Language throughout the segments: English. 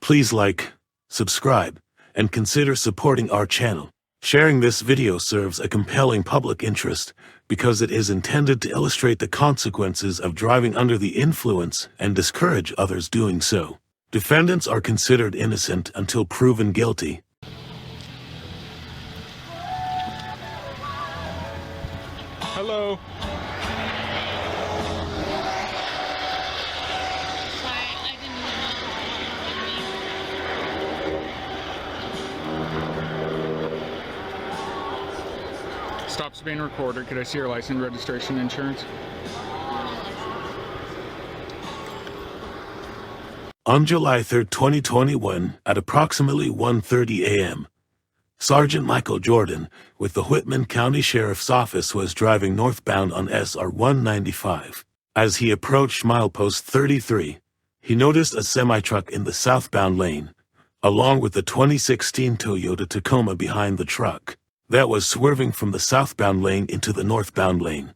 Please like, subscribe, and consider supporting our channel. Sharing this video serves a compelling public interest because it is intended to illustrate the consequences of driving under the influence and discourage others doing so. Defendants are considered innocent until proven guilty. Hello. Stop's being recorded. Could I see your license, registration, insurance? On July 3, 2021, at approximately 1:30 a.m., Sergeant Michael Jordan, with the Whitman County Sheriff's Office, was driving northbound on SR 195. As he approached milepost 33, he noticed a semi-truck in the southbound lane, along with the 2016 Toyota Tacoma behind the truck, that was swerving from the southbound lane into the northbound lane.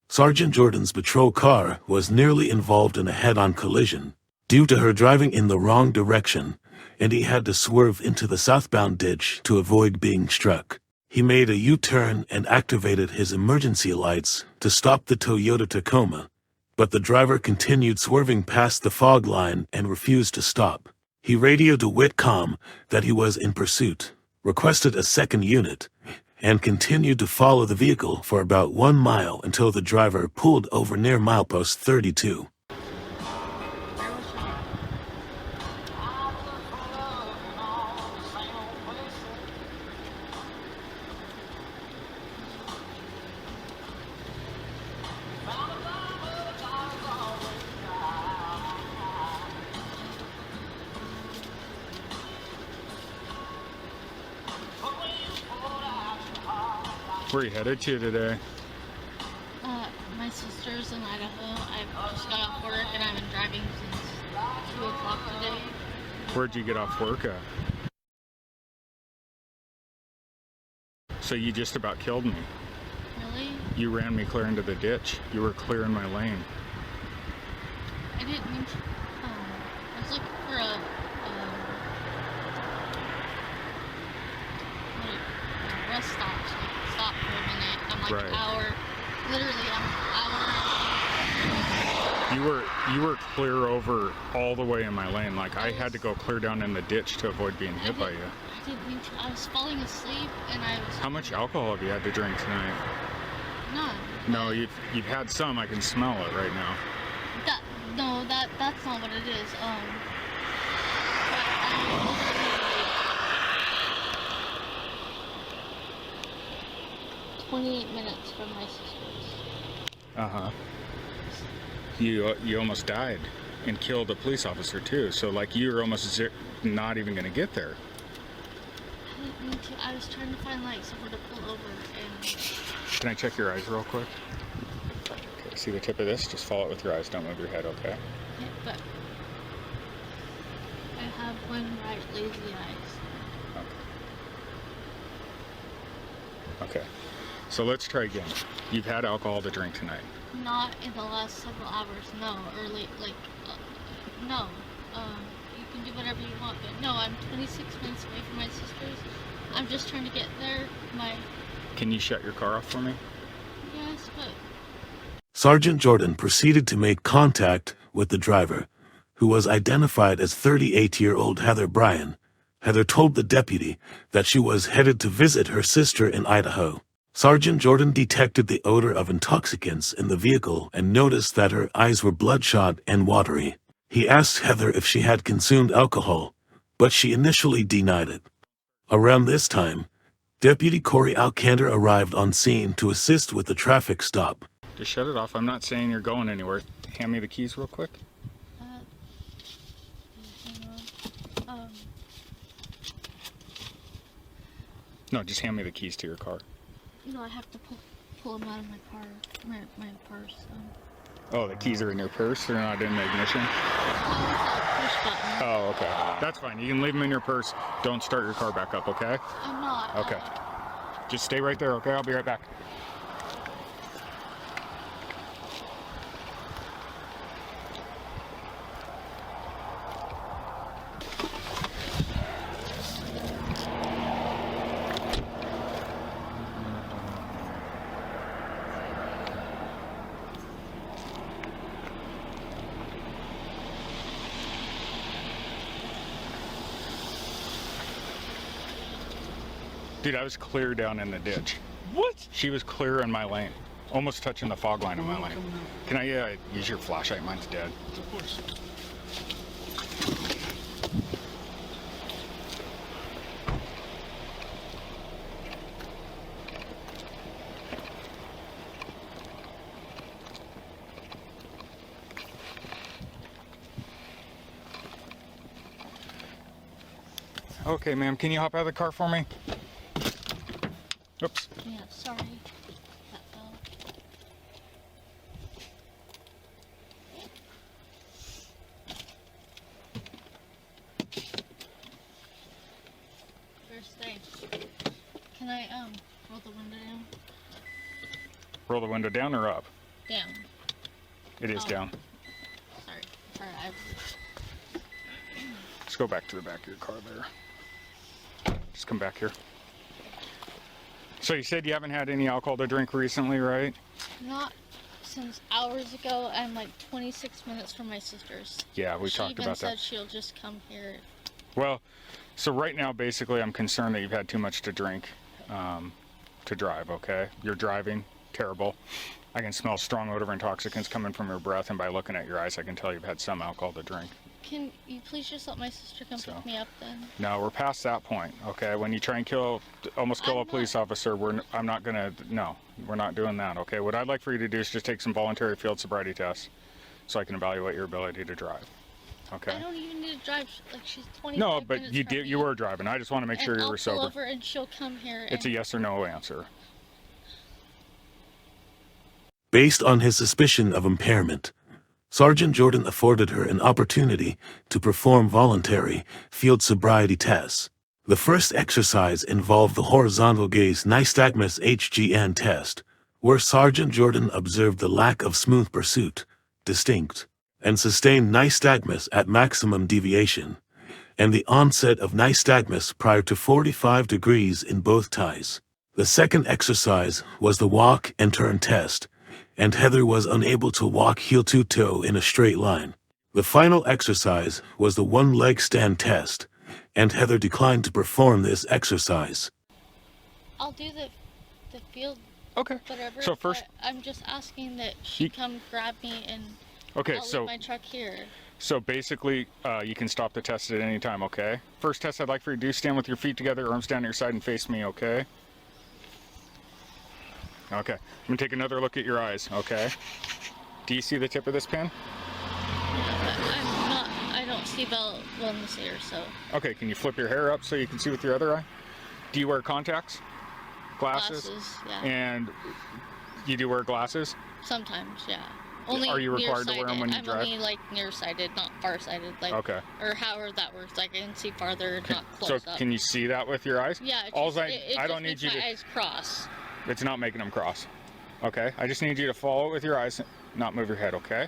Sergeant Jordan's patrol car was nearly involved in a head-on collision due to her driving in the wrong direction, and he had to swerve into the southbound ditch to avoid being struck. He made a U-turn and activated his emergency lights to stop the Toyota Tacoma, but the driver continued swerving past the fog line and refused to stop. He radioed to Whitcom that he was in pursuit, requested a second unit, and continued to follow the vehicle for about 1 mile until the driver pulled over near milepost 32. Where are you headed to today? My sister's in Idaho. I've just got off work and I've been driving since 2 o'clock today. Where'd you get off work at? So you just about killed me. Really? You ran me clear into the ditch. You were clearing my lane. I didn't mean to. I was looking for a rest stop to stop for a minute. I'm like right. an hour. Literally, I'm an hour. You were clear over all the way in my lane. Like I had to go clear down in the ditch to avoid being hit by you. I didn't mean to. I was falling asleep and I was. How much alcohol have you had to drink tonight? None. No, you've had some. I can smell it right now. That's not what it is. But I'm literally 28 minutes from my sister's. Uh-huh. You almost died and killed a police officer too. So like you were almost not even going to get there. I didn't mean to. I was trying to find like somewhere to pull over and. Can I check your eyes real quick? Okay, see the tip of this? Just follow it with your eyes. Don't move your head, okay? Yeah, but I have one right lazy eyes. Okay. So let's try again. You've had alcohol to drink tonight. Not in the last several hours, no. Or no. You can do whatever you want, but no, I'm 26 minutes away from my sister's. I'm just trying to get there. Can you shut your car off for me? Yes, but... Sergeant Jordan proceeded to make contact with the driver, who was identified as 38-year-old Heather Bryan. Heather told the deputy that she was headed to visit her sister in Idaho. Sergeant Jordan detected the odor of intoxicants in the vehicle and noticed that her eyes were bloodshot and watery. He asked Heather if she had consumed alcohol, but she initially denied it. Around this time, Deputy Corey Alcander arrived on scene to assist with the traffic stop. Just shut it off. I'm not saying you're going anywhere. Hand me the keys real quick. Hang on. No, just hand me the keys to your car. No, I have to pull them out of my car, my purse. Oh, the keys are in your purse? They're not in the ignition? Push button. Oh, okay. That's fine. You can leave them in your purse. Don't start your car back up, okay? I'm not. Okay. Just stay right there, okay? I'll be right back. Dude, I was clear down in the ditch. What? She was clear in my lane. Almost touching the fog line in my lane. Can I use your flashlight? Mine's dead. Of course. Okay, ma'am, can you hop out of the car for me? Oops. Yeah, sorry. That fell. First thing. Can I roll the window down? Roll the window down or up? Down. It is Oh. down. Sorry. Let's go back to the back of your car there. Just come back here. So you said you haven't had any alcohol to drink recently, right? Not since hours ago. I'm like 26 minutes from my sister's. Yeah, we talked about She even that. said she'll just come here. Well, so right now, basically, I'm concerned that you've had too much to drink to drive, okay? You're driving, terrible. I can smell strong odor of intoxicants coming from your breath, and by looking at your eyes, I can tell you've had some alcohol to drink. Can you please just let my sister come pick me up then? No, we're past that point, okay? When you try and almost kill a police officer, I'm not gonna, no, we're not doing that, okay? What I'd like for you to do is just take some voluntary field sobriety tests so I can evaluate your ability to drive, okay? I don't even need to drive, like she's 25 No, but minutes you from did, me. you were driving. I just want to make sure you I'll were pull sober. over and she'll come here. It's a yes or no answer. Based on his suspicion of impairment, Sergeant Jordan afforded her an opportunity to perform voluntary field sobriety tests. The first exercise involved the horizontal gaze nystagmus HGN test, where Sergeant Jordan observed the lack of smooth pursuit, distinct and sustained nystagmus at maximum deviation, and the onset of nystagmus prior to 45 degrees in both ties. The second exercise was the walk and turn test, and Heather was unable to walk heel-to-toe in a straight line. The final exercise was the one-leg stand test, and Heather declined to perform this exercise. I'll do the field, Okay. whatever. So first, but I'm just asking that she come grab me and okay, I'll so leave my truck here. so basically, you can stop the test at any time, okay? First test I'd like for you to do, stand with your feet together, arms down at your side, and face me, okay? Okay. I'm gonna take another look at your eyes, okay? Do you see the tip of this pin? I don't see well in this air, so. Okay, can you flip your hair up so you can see with your other eye? Do you wear contacts? Glasses? Yeah. And you do wear glasses? Sometimes, yeah. Only Are you required to wear them when you drive? I'm only like nearsighted, not farsighted. Like, okay. Or however that works. Like I can see farther, not close so up. can you see that with your eyes? Yeah. I don't need you to. My eyes cross. It's not making them cross. Okay. I just need you to follow it with your eyes, not move your head. Okay.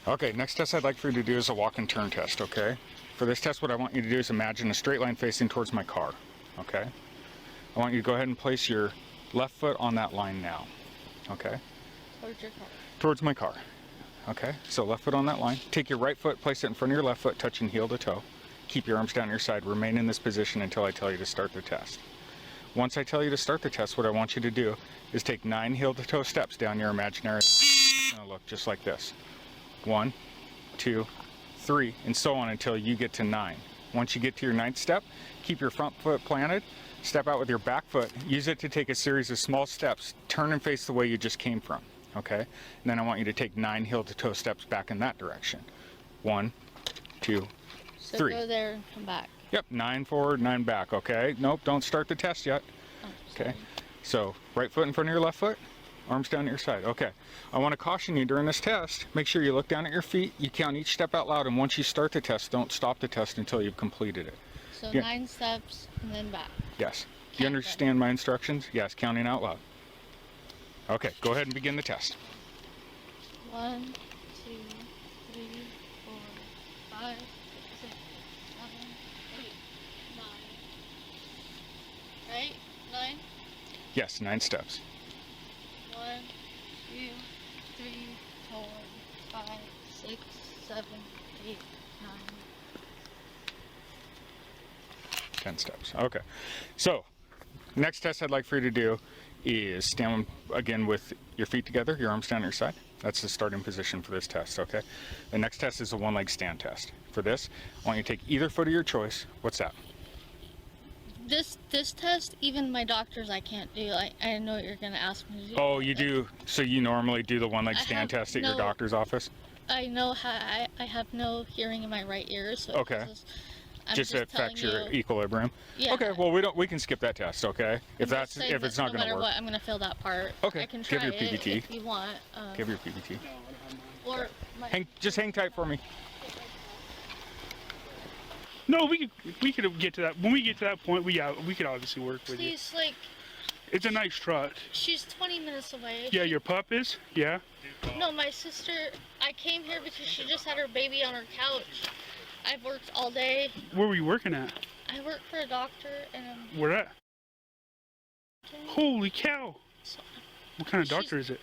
Okay, next test I'd like for you to do is a walk and turn test, okay? For this test, what I want you to do is imagine a straight line facing towards my car, okay? I want you to go ahead and place your left foot on that line now, okay? Towards your car. Towards my car, okay? So left foot on that line. Take your right foot, place it in front of your left foot, touching heel to toe. Keep your arms down your side. Remain in this position until I tell you to start the test. Once I tell you to start the test, what I want you to do is take 9 heel-to-toe steps down your imaginary line. It's going to look just like this. 1, 2, 3, and so on until you get to 9. Once you get to your 9th step, keep your front foot planted, step out with your back foot, use it to take a series of small steps, turn and face the way you just came from, okay? And then I want you to take 9 heel-to-toe steps back in that direction. 1, 2, 3. So go there and come back. Yep, 9 forward, 9 back, okay? Nope, don't start the test yet. Oh, Okay, so right foot in front of your left foot, arms down at your side. Okay, I want to caution you during this test, make sure you look down at your feet, you count each step out loud, and once you start the test, don't stop the test until you've completed it. So Yeah. 9 steps and then back. Yes. Do you understand my instructions? Yes, counting out loud. Okay, go ahead and begin the test. 1, 2, 3, 4, 5, 6, 7, 8, 9. Right? 9? Yes, 9 steps. 1, 2, 3, 4, 5, 6, 7, 8, 9. 10 steps. Okay. So, next test I'd like for you to do is stand again with your feet together, your arms down at your side. That's the starting position for this test, okay? The next test is a one-leg stand test. For this, I want you to take either foot of your choice. What's that? This test, even my doctors, I can't do. I know what you're going to ask me to do. Oh, you do? So you normally do the one-leg I stand have test at your no- doctor's office? I know how I have no hearing in my right ear, so Okay. I'm Just to telling affect your you- equilibrium? Yeah. Okay, well we can skip that test, okay? I'm If just saying it's that not going to No work. matter what, I'm going to fill that part. Okay, I can give try your it PBT. if you want. Give your PBT. Or my, Just hang tight for me. No, we could get to that. When we get to that point, we could obviously work with you. please, like, It's a nice truck. she's 20 minutes away. Yeah, your pup is? Yeah. No, my sister, I came here because she just had her baby on her couch. I've worked all day. Where were you working at? I work for a doctor and Where at? Holy cow. So, What kind of She's- doctor is it?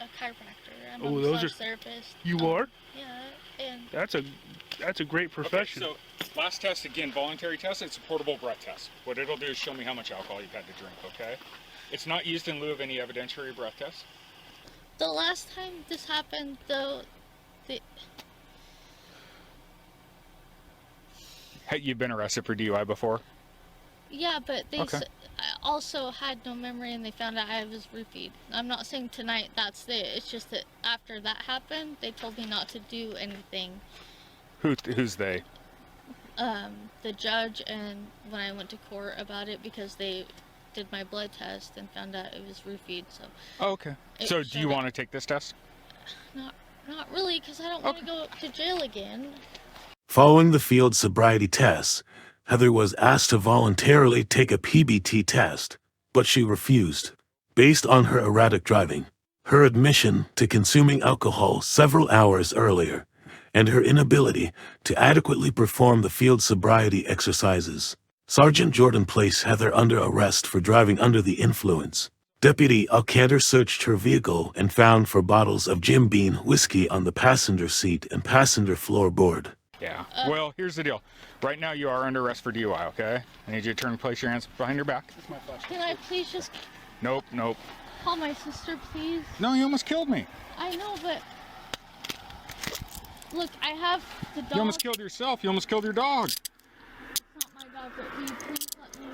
a chiropractor. I'm Oh, a those massage are- therapist. You Um, are? Yeah, and That's a great profession. Okay, so last test, again, voluntary test, it's a portable breath test. What it'll do is show me how much alcohol you've had to drink, okay? It's not used in lieu of any evidentiary breath test. the last time this happened, though, Hey, you've been arrested for DUI before? yeah, but they Okay. I also had no memory and they found out I was roofied. I'm not saying tonight that's it. It's just that after that happened, they told me not to do anything. Who's they? The judge and when I went to court about it because they did my blood test and found out it was roofied. So Oh, okay. It So do you showed want to take this test? not really because I don't want to go to jail again. Following the field sobriety tests, Heather was asked to voluntarily take a PBT test, but she refused, based on her erratic driving, her admission to consuming alcohol several hours earlier, and her inability to adequately perform the field sobriety exercises. Sergeant Jordan placed Heather under arrest for driving under the influence. Deputy Alcantar searched her vehicle and found 4 bottles of Jim Beam whiskey on the passenger seat and passenger floorboard. Yeah. Well, here's the deal. Right now you are under arrest for DUI, okay? I need you to turn and place your hands behind your back. Can I please just Nope. call my sister, please? No, you almost killed me. I know, but look, I have the dog. You almost killed yourself. You almost killed your dog. It's not my dog, but will you please let me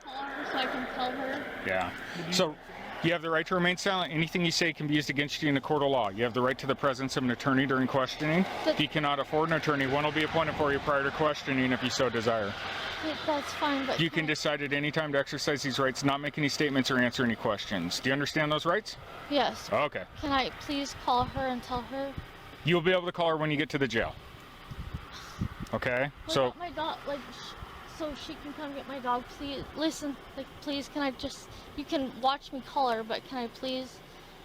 call her so I can tell her? Yeah. So you have the right to remain silent. Anything you say can be used against you in a court of law. You have the right to the presence of an attorney during questioning. If you cannot afford an attorney, one will be appointed for you prior to questioning if you so desire. That's fine, but You can decide at any time to exercise these rights, not make any statements or answer any questions. Do you understand those rights? Yes. Okay. Can I please call her and tell her? You'll be able to call her when you get to the jail. Okay? What So about my dog, like, so she can come get my dog, please. Listen, like, please, can I just? You can watch me call her, but can I please?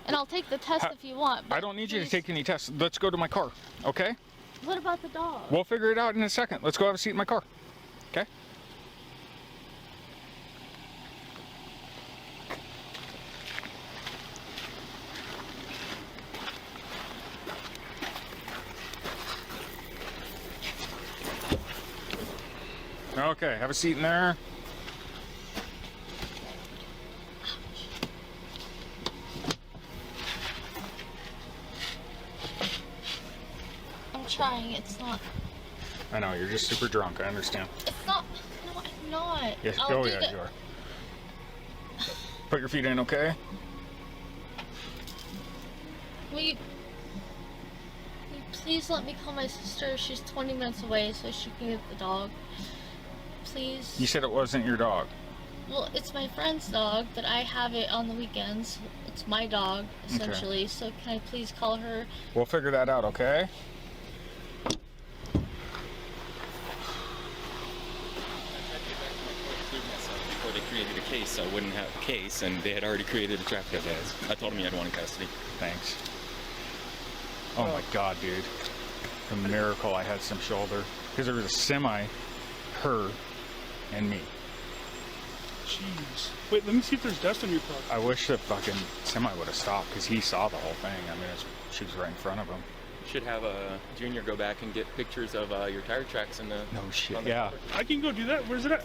And I'll take the test if you want. But I don't need you to please- take any tests. Let's go to my car. Okay? What about the dog? We'll figure it out in a second. Let's go have a seat in my car. Okay? Okay, have a seat in there. trying. It's not. I know, you're just super drunk. I understand. It's not. No, I'm not. Yes, I'll oh do yeah, the- you are. Put your feet in, okay? Will you please let me call my sister? She's 20 minutes away, so she can get the dog. Please. You said it wasn't your dog. Well, it's my friend's dog, but I have it on the weekends. It's my dog, essentially. So can I please call her? We'll figure that out, okay? Before they created a case, so I wouldn't have a case, and they had already created a traffic offense. I told them you had one in custody. Thanks. Oh my god, dude. A miracle I had some shoulder. Because there was a semi, her, and me. Jeez. Wait, let me see if there's dust on your car. I wish the fucking semi would have stopped because he saw the whole thing. I mean, she was right in front of him. You should have Junior go back and get pictures of your tire tracks in the. No shit. on the Yeah. cover. I can go do that. Where's it at?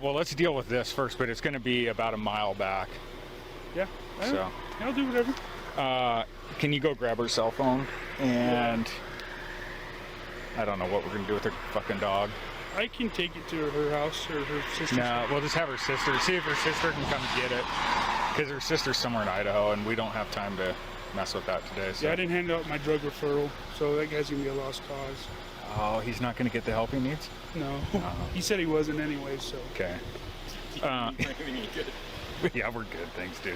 Well, let's deal with this first, but it's going to be about a mile back. Yeah. So, I'll do whatever. can you go grab her cell phone? And I don't know what we're going to do with her fucking dog. I can take it to her house or her sister's. No, we'll just have her sister. See if her sister can come get it. Because her sister's somewhere in Idaho, and we don't have time to mess with that today. So. Yeah, I didn't hand out my drug referral, so that guy's gonna be a lost cause. Oh, he's not going to get the help he needs? No, he said he wasn't anyway. So. Okay. Everything good. Yeah, we're good. Thanks, dude.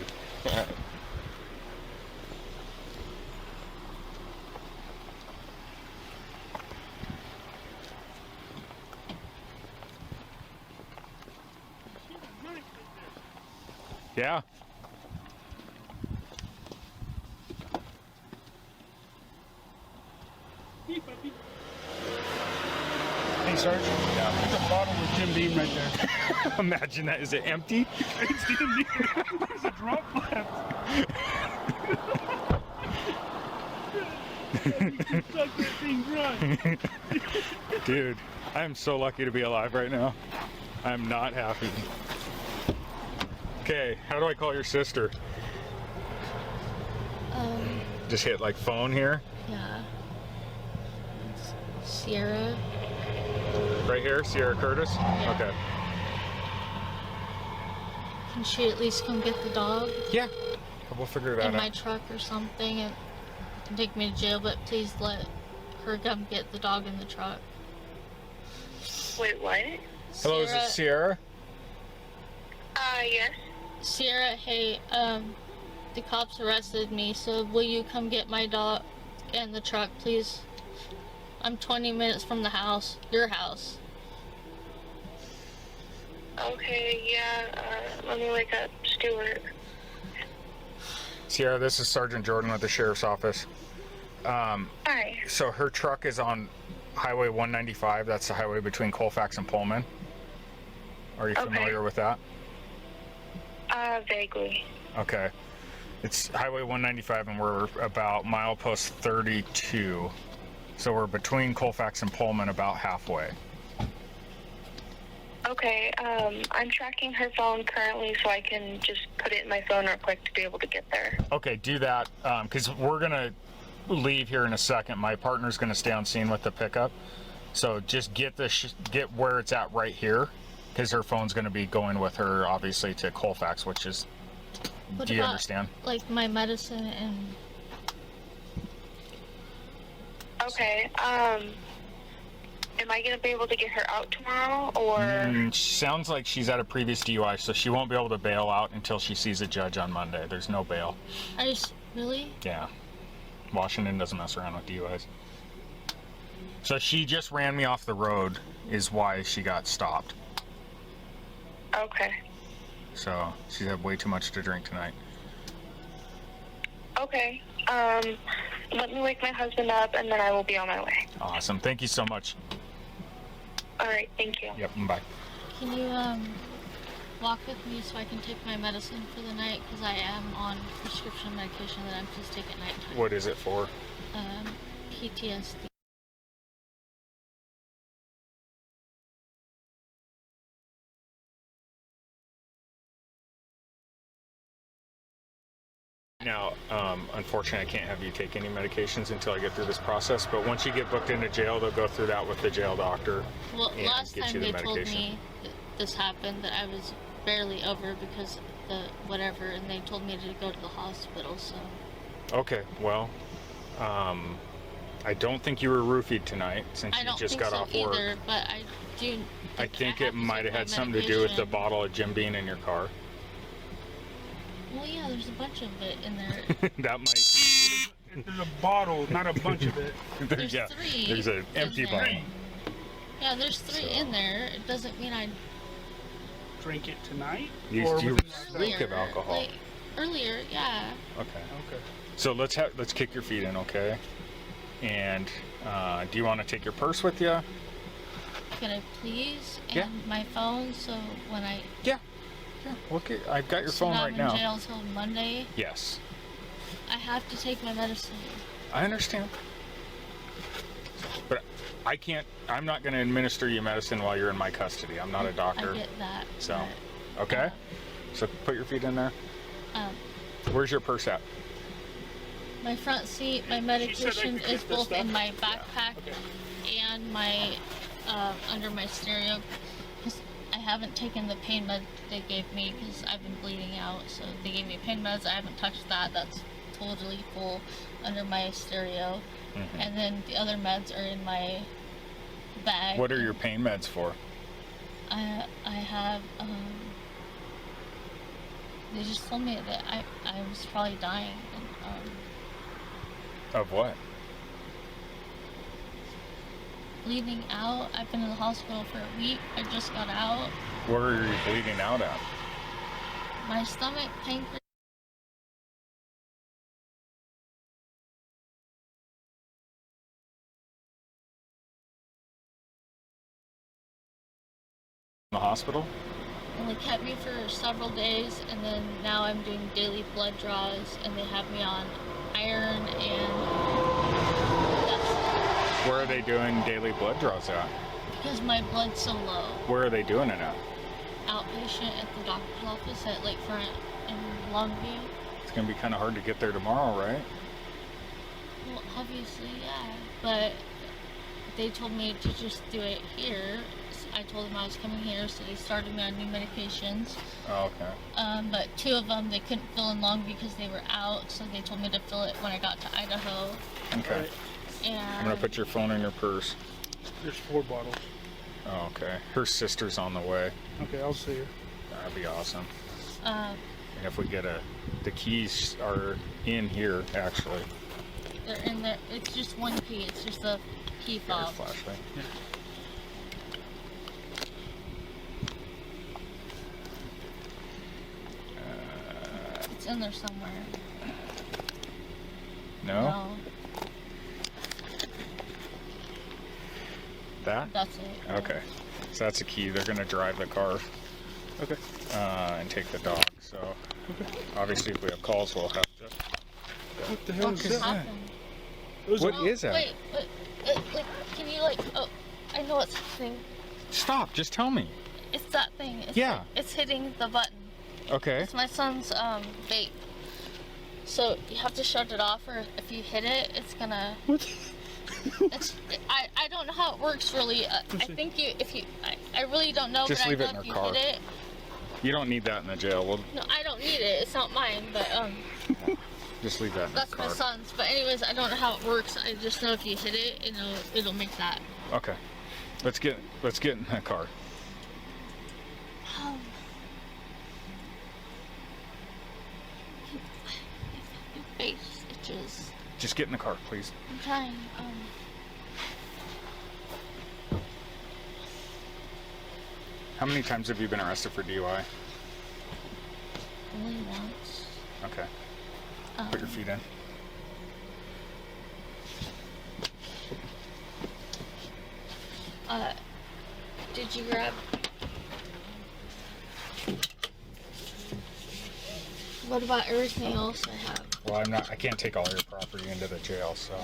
Yeah. Hey, puppy. Hey, Sarge. Yeah. There's a bottle with Jim Beam right there. Imagine that. Is it empty? It's Jim Beam. There's a drop left. Suck that thing dry. Dude, I am so lucky to be alive right now. I'm not happy. Okay, how do I call your sister? Just hit like phone here? Yeah. Sierra. Right here? Sierra Curtis? Yeah. Okay. Can she at least come get the dog Yeah. We'll figure that in my out. truck or something and take me to jail? But please let her come get the dog in the truck. Wait, what? Hello, is this Sierra? Yes. Sierra, hey, the cops arrested me, so will you come get my dog in the truck, please? I'm 20 minutes from the house, your house. Okay, yeah, let me wake up Stuart. Sierra, this is Sergeant Jordan with the Sheriff's Office. Hi. So her truck is on Highway 195. That's the highway between Colfax and Pullman. Are you familiar with that? Vaguely. Okay. It's Highway 195 and we're about milepost 32. So we're between Colfax and Pullman about halfway. Okay, I'm tracking her phone currently so I can just put it in my phone real quick to be able to get there. Okay, do that, because we're going to leave here in a second. My partner's going to stay on scene with the pickup. So just get get where it's at right here, because her phone's going to be going with her, obviously, to Colfax, which is, What do you about, understand? like, my medicine and... Okay, am I gonna be able to get her out tomorrow, or? Sounds like she's at a previous DUI, so she won't be able to bail out until she sees a judge on Monday. There's no bail. Really? Yeah. Washington doesn't mess around with DUIs. So she just ran me off the road is why she got stopped. Okay. So she's had way too much to drink tonight. Okay, let me wake my husband up and then I will be on my way. Awesome. Thank you so much. Alright, thank you. Yep, bye. Can you, walk with me so I can take my medicine for the night? Because I am on prescription medication that I'm supposed to take at nighttime. What is it for? PTSD. now, unfortunately, I can't have you take any medications until I get through this process. But once you get booked into jail, they'll go through that with the jail doctor. Well, and last get time you the they told medication. me that this happened, that I was barely over because of the whatever, and they told me to go to the hospital. So. Okay, well, I don't think you were roofied tonight since I you don't just think got so off either, work. but I do. I think it have to might take have my had something to do with the medication. bottle of Jim Beam in your car. Well, yeah, there's a bunch of it in there. That might. There's a bottle, not a bunch of it. There's Yeah, three there's an in empty there. bottle. Yeah, there's three in there. It doesn't mean I Drink it tonight? You or do within the last drink day? of alcohol. Like, earlier, yeah. Okay. Okay. So let's kick your feet in, okay? And do you want to take your purse with you? Can I please? And Yeah. my phone, so when I Yeah. Yeah. Look, I've got your phone I'm right in now. jail until Monday, Yes, I have to take my medicine. I understand. But I can't. I'm not going to administer you medicine while you're in my custody. I'm not a doctor. I get that. So, okay. So put your feet in there. but, Where's your purse at? my front seat, my said I medication could is get this both in stuff? my backpack Okay. and my under my stereo. 'Cause I haven't taken the pain med they gave me because I've been bleeding out. So they gave me pain meds. I haven't touched that. That's totally full under my stereo. Mm-hmm. And then the other meds are in my bag. What are your pain meds for? I have they just told me that I was probably dying, and Of what? bleeding out. I've been in the hospital for a week. I just got out. Where are you bleeding out at? My stomach, pancreas. In the hospital? And they kept me for several days, and then now I'm doing daily blood draws, and they have me on iron, and that's Where are they doing daily blood draws at? because my blood's so low. Where are they doing it at? Outpatient at the doctor's office at Lakefront in Longview. It's gonna be kind of hard to get there tomorrow, right? Well, obviously, yeah, but they told me to just do it here. I told them I was coming here, so they started me on new medications. Oh, okay. But two of them they couldn't fill in long because they were out, so they told me to fill it when I got to Idaho. Okay. Right. And I'm gonna put your phone in your purse. There's 4 bottles. Oh, okay. Her sister's on the way. Okay, I'll see her. That'd be awesome. uh, And if we get the keys are in here actually. they're in there. It's just one key. It's just a key Here's fob. flashlight. It's in there somewhere. No? No, That? that's it. Okay. So that's a key. They're gonna drive the car. Okay. And take the dog. So obviously, if we have calls, we'll have to. What the hell Fuck is is that? that? Happened. What Oh, is that? Wait, like, can you oh, I know what's happening. Stop! Just tell me. It's that thing. It's Yeah. It's hitting the button. Okay. It's my son's vape. So you have to shut it off, or if you hit it, it's gonna. What? I don't know how it works really. I think I really don't know. Just but leave I it know in if her you car. hit it. You don't need that in the jail. We'll No, I don't need it. It's not mine, but just leave that in that's the my car. son's. But anyways, I don't know how it works. I just know if you hit it, it'll make that. Okay. Let's get in that car. Your face itches. Just get in the car, please. I'm trying. How many times have you been arrested for DUI? Only once. Okay. Put your feet in. Did you grab? What about everything else I have? Well, I can't take all your property into the jail, so.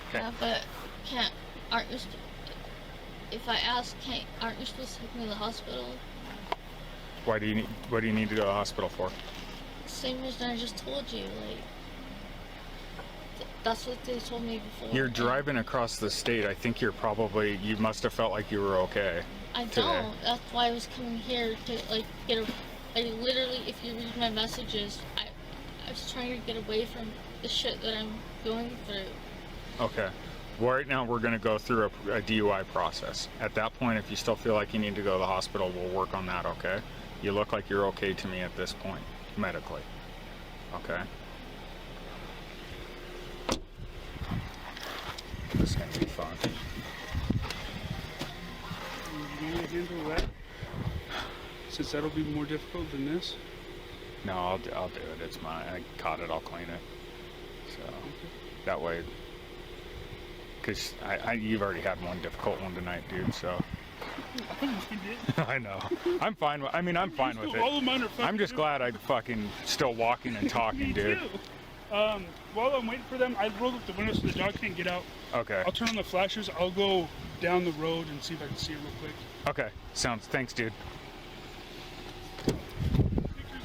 Okay. Yeah, but aren't you? If I ask, aren't you supposed to take me to the hospital? What do you need to go to the hospital for? same reason I just told you. Like, that's what they told me before. You're driving across the state. I think you must have felt like you were okay. I today. don't. That's why I was coming here to like get a. Like literally, if you read my messages, I was trying to get away from the shit that I'm going through. Okay. Well, right now we're going to go through a DUI process. At that point, if you still feel like you need to go to the hospital, we'll work on that, okay? You look like you're okay to me at this point, medically. Okay? This is going to be fun. You gonna handle that? Since that'll be more difficult than this? No, I'll do it. It's mine. I caught it. I'll clean it. So, that way... Because you've already had one difficult one tonight, dude, so... I know. I'm fine with I'm fine with it. All of mine are fucking I'm just glad I'm fucking still walking and talking, dude. Me too. While I'm waiting for them, I rolled up the window so the dog can't get out. Okay. I'll turn on the flashers. I'll go down the road and see if I can see it real quick. Okay. Thanks, dude. Pictures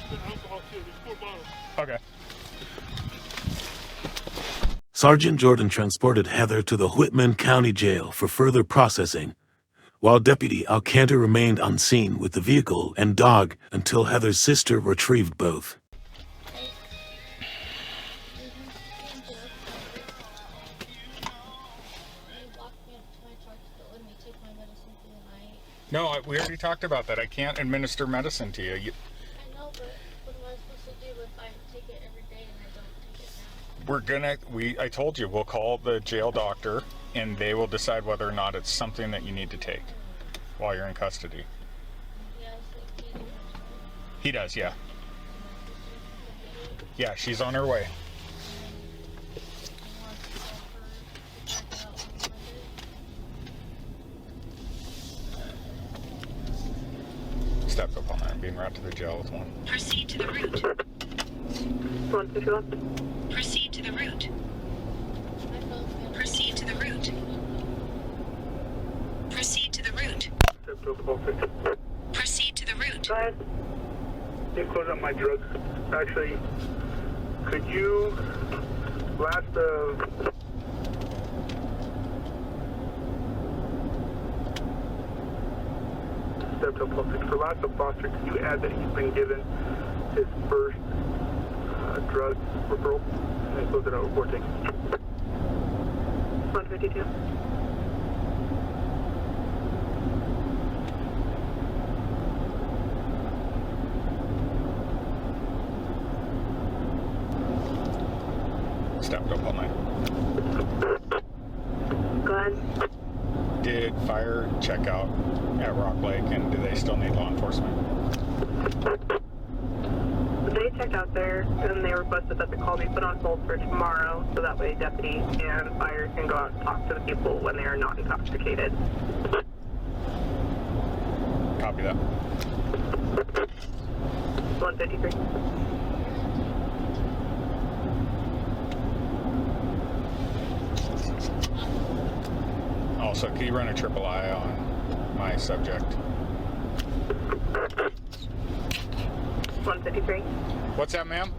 of the alcohol too. There's 4 bottles. Okay. Sergeant Jordan transported Heather to the Whitman County Jail for further processing, while Deputy Alcantara remained on scene with the vehicle and dog until Heather's sister retrieved both. No, we already talked about that. I can't administer medicine to you. I know, but what am I supposed to do if I take it every day and I don't take it now? I told you, we'll call the jail doctor and they will decide whether or not it's something that you need to take while you're in custody. He does, yeah. Yeah, she's on her way. Stepped up on that and being brought to the jail with one. Proceed to the route. 150 left. Proceed to the route. Proceed to the route. Proceed to the route. Proceed to the route. Go ahead. You close up my drugs. Actually, could you last step to for last of Foster, could you add that he's been given his first drug referral and then close it out with 14? 152. Stepped up all night. Go ahead. Did fire check out at Rock Lake, and do they still need law enforcement? They checked out there and they requested that the call be put on hold for tomorrow so that way deputy and fire can go out and talk to the people when they are not intoxicated. Copy that. 153. Also, can you run a triple I on my subject? 153. What's that, ma'am?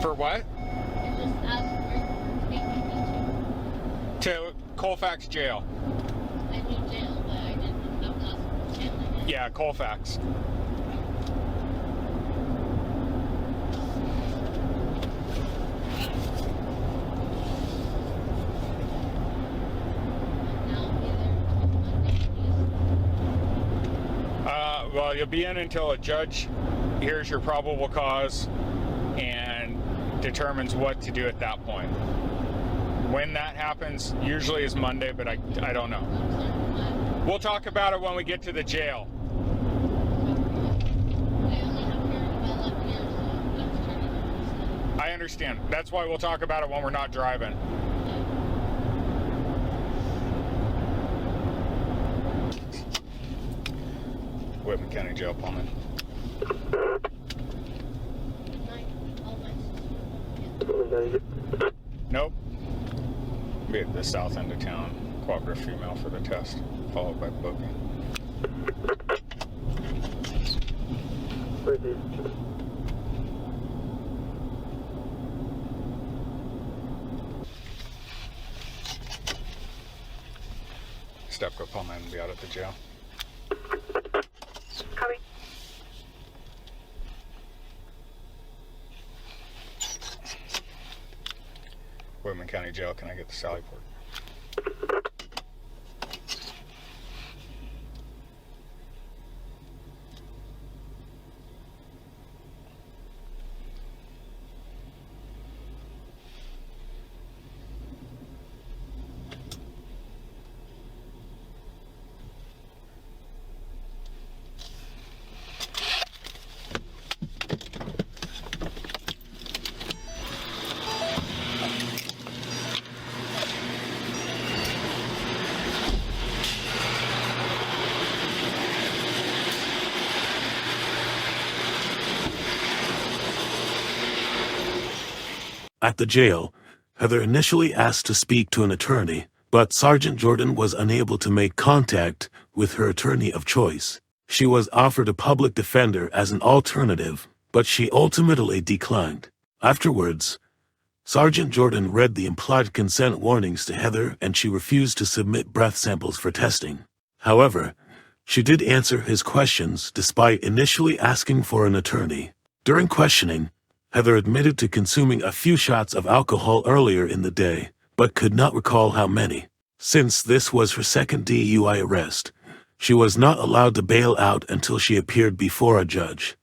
For what? To Colfax Jail. I knew jail, but I didn't know that was jail. Yeah, Colfax. Well, you'll be in until a judge hears your probable cause and determines what to do at that point. When that happens, usually is Monday, but I don't know. We'll talk about it when we get to the jail. I understand. That's why we'll talk about it when we're not driving. Whitman County Jail, Pullman. Nope. Be at the south end of town. Cooperative female for the test, followed by booking. please. Step up on and be out at the jail. Copy. Whitman County Jail, can I get the Sally Port? At the jail, Heather initially asked to speak to an attorney, but Sergeant Jordan was unable to make contact with her attorney of choice. She was offered a public defender as an alternative, but she ultimately declined. Afterwards, Sergeant Jordan read the implied consent warnings to Heather and she refused to submit breath samples for testing. However, she did answer his questions despite initially asking for an attorney. During questioning, Heather admitted to consuming a few shots of alcohol earlier in the day, but could not recall how many. Since this was her second DUI arrest, she was not allowed to bail out until she appeared before a judge.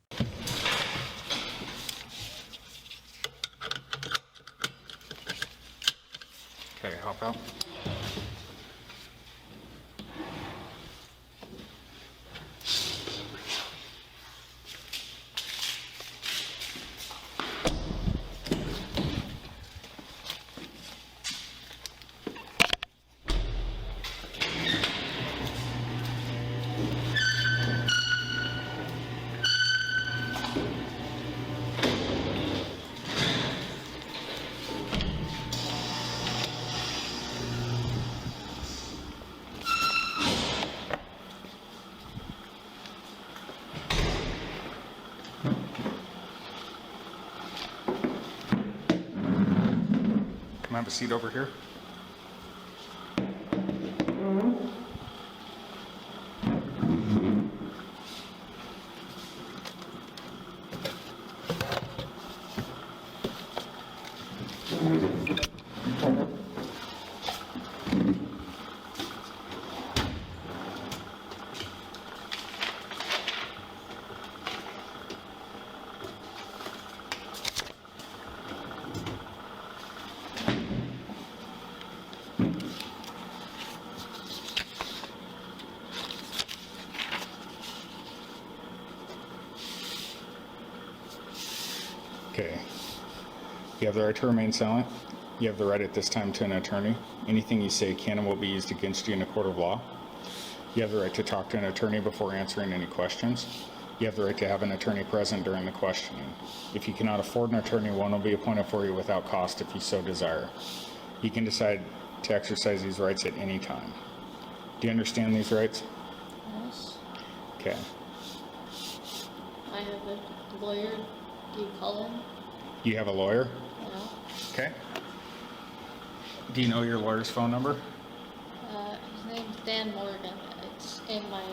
Okay, hop out. Can I have a seat over here? Okay. You have the right to remain silent. You have the right at this time to an attorney. Anything you say can and will be used against you in a court of law. You have the right to talk to an attorney before answering any questions. You have the right to have an attorney present during the questioning. If you cannot afford an attorney, one will be appointed for you without cost if you so desire. You can decide to exercise these rights at any time. Do you understand these rights? Yes. Okay. I have a lawyer. Do you call him? You have a lawyer? Yeah. Okay. Do you know your lawyer's phone number? His name's Dan Morgan. It's in my.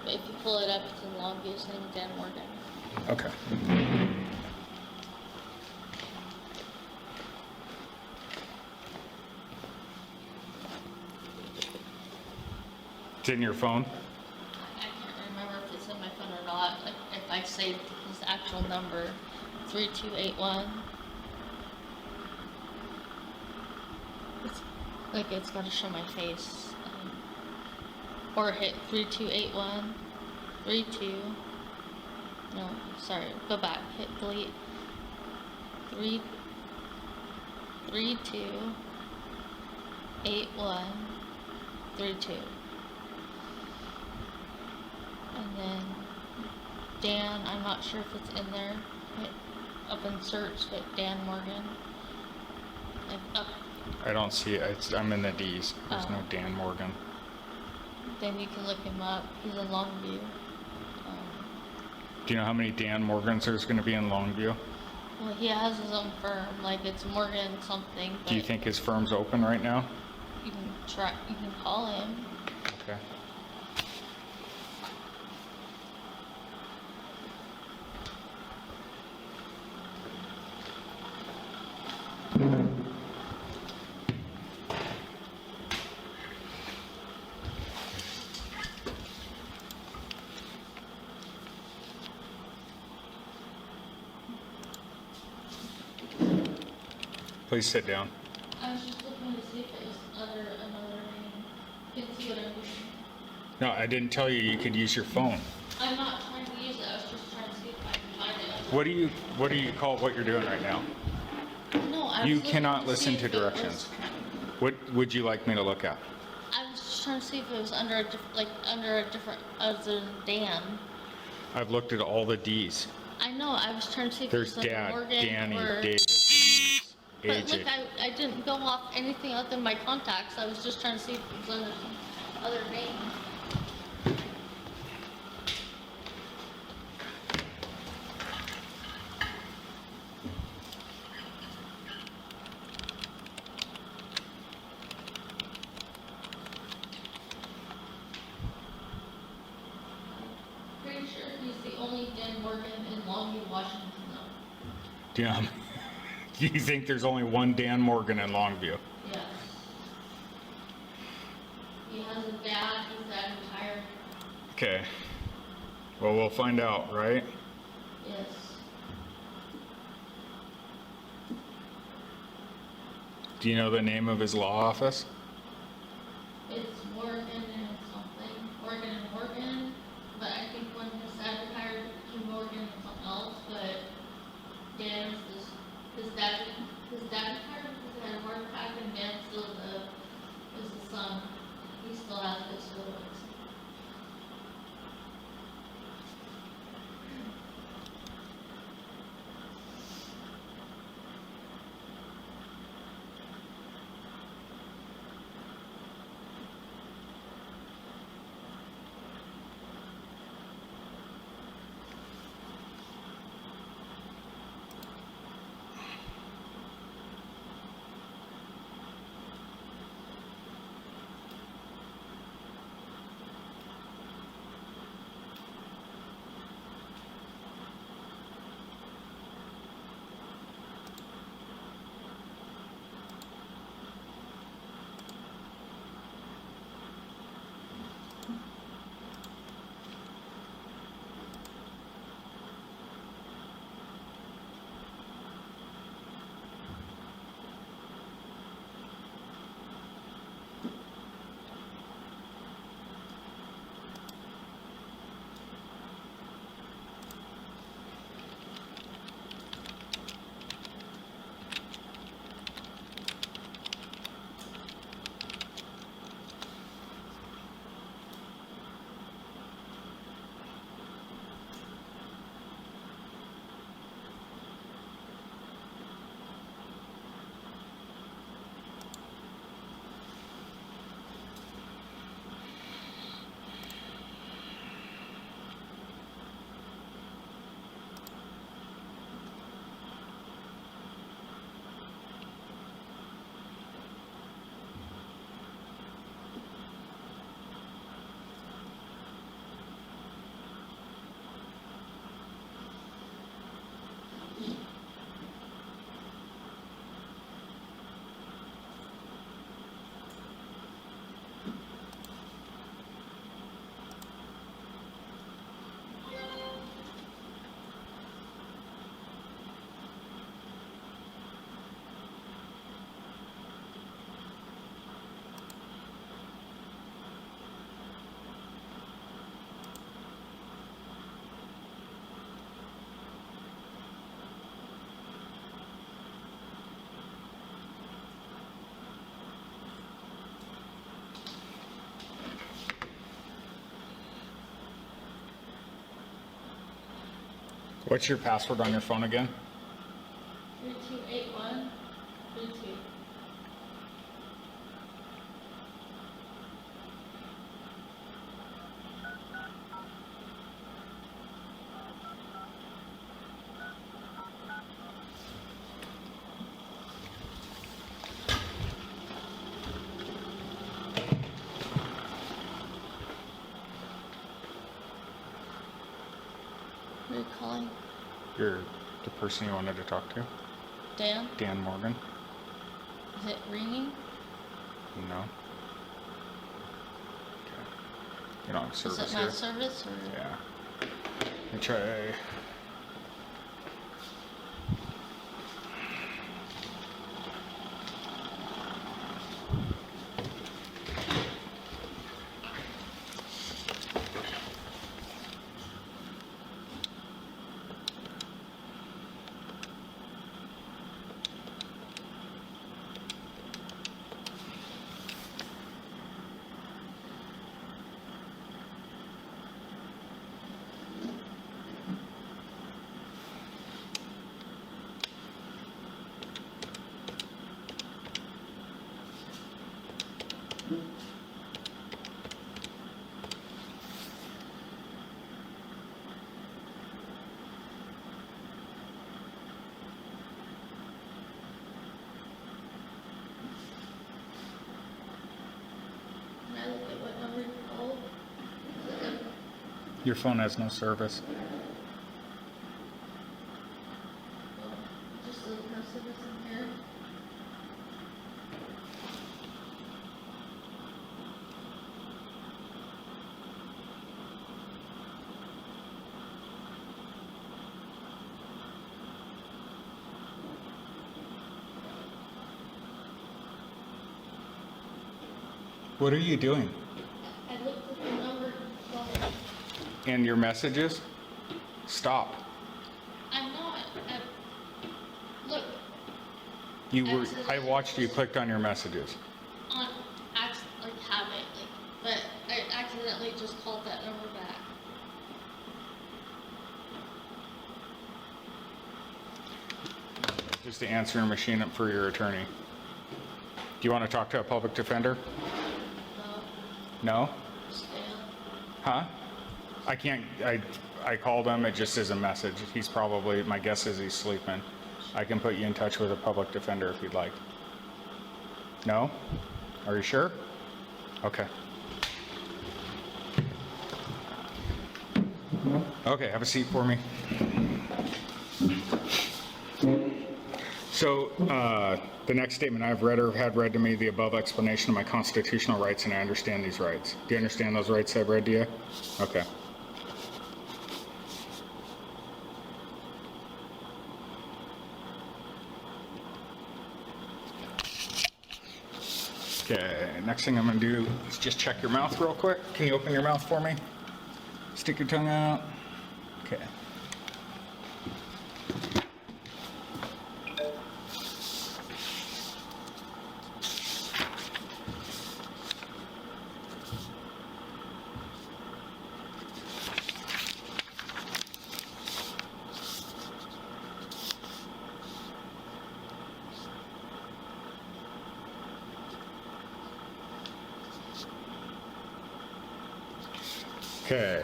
If you pull it up, it's in Longview. His name's Dan Morgan. Okay. It's in your phone? I can't remember if it's in my phone or not. Like, if I saved his actual number, 3281. It's got to show my face. Or hit 3281. 32. No, sorry. Go back. Hit delete. 3281. 32. And then Dan, I'm not sure if it's in there. Hit up in search, hit Dan Morgan. And up. I don't see it. I'm in the D's. There's no Dan Morgan. Then you can look him up. He's in Longview. Do you know how many Dan Morgans there's going to be in Longview? Well, he has his own firm, like it's Morgan something. But Do you think his firm's open right now? you can try? You can call him. Okay. Please sit down. I was just looking to see if it was under another name. You can see what I'm doing. No, I didn't tell you you could use your phone. I'm not trying to use it. I was just trying to see if I can find it. What do you call what you're doing right now? No, I was You looking cannot to listen see to if it was- directions. What would you like me to look at? I was just trying to see if it was under a under a different other than Dan. I've looked at all the D's. I know. I was trying to see if There's it was under Dad, Morgan Danny, or. David, Denise, But AJ. look, I didn't go off anything other than my contacts. I was just trying to see if it was under some other name. Pretty sure he's the only Dan Morgan in Longview, Washington, though. Do you know, do you think there's only one Dan Morgan in Longview? Yes. He has a dad. His dad retired. Okay. Well, we'll find out, right? Yes. Do you know the name of his law office? It's Morgan and something. Morgan and Morgan. But I think when his dad retired, it became Morgan and something else. But Dan's his dad retired because he had a heart attack, and Dan still is the son. He still has his siblings. What's your password on your phone again? 328132. calling? You're the person you wanted to talk to? Dan? Dan Morgan? Is it ringing? No. Okay. You don't have service Is it my here? service or? Yeah. Let me try. Can I look at what number you called? Your phone has no service. Well, just doesn't have service in here. What are you doing? I looked at the number you called. And your messages? Stop. I'm not. Look, You were. I watched you clicked on your messages. on like habit, but I accidentally just called that number back. Just the answering machine for your attorney. Do you want to talk to a public defender? No, No? stay on. Huh? I can't. I called him. It just is a message. He's probably. My guess is he's sleeping. I can put you in touch with a public defender if you'd like. No? Are you sure? Okay. Okay, have a seat for me. So, the next statement I've read or had read to me the above explanation of my constitutional rights, and I understand these rights. Do you understand those rights I've read to you? Okay. Okay, next thing I'm gonna do is just check your mouth real quick. Can you open your mouth for me? Stick your tongue out. Okay. Okay.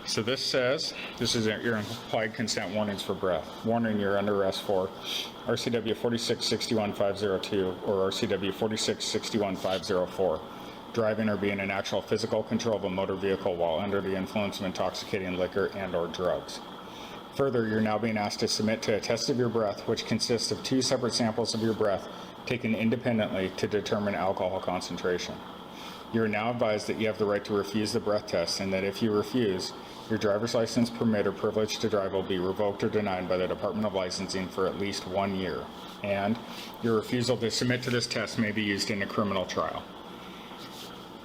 So this says, this is your implied consent warnings for breath. Warning, you're under arrest for RCW 4661502 or RCW 4661504. Driving or being in actual physical control of a motor vehicle while under the influence of intoxicating liquor and or drugs. Further, you're now being asked to submit to a test of your breath, which consists of 2 separate samples of your breath taken independently to determine alcohol concentration. You are now advised that you have the right to refuse the breath test, and that if you refuse, your driver's license, permit, or privilege to drive will be revoked or denied by the Department of Licensing for at least 1 year, and your refusal to submit to this test may be used in a criminal trial.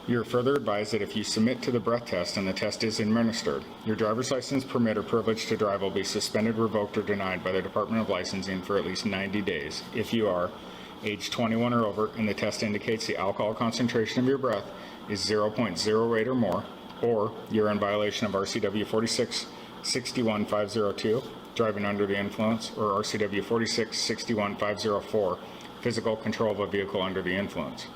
You are further advised that if you submit to the breath test and the test is administered, your driver's license, permit, or privilege to drive will be suspended, revoked, or denied by the Department of Licensing for at least 90 days if you are age 21 or over and the test indicates the alcohol concentration of your breath is 0.08 or more, or you're in violation of RCW 4661502, driving under the influence, or RCW 4661504, physical control of a vehicle under the influence.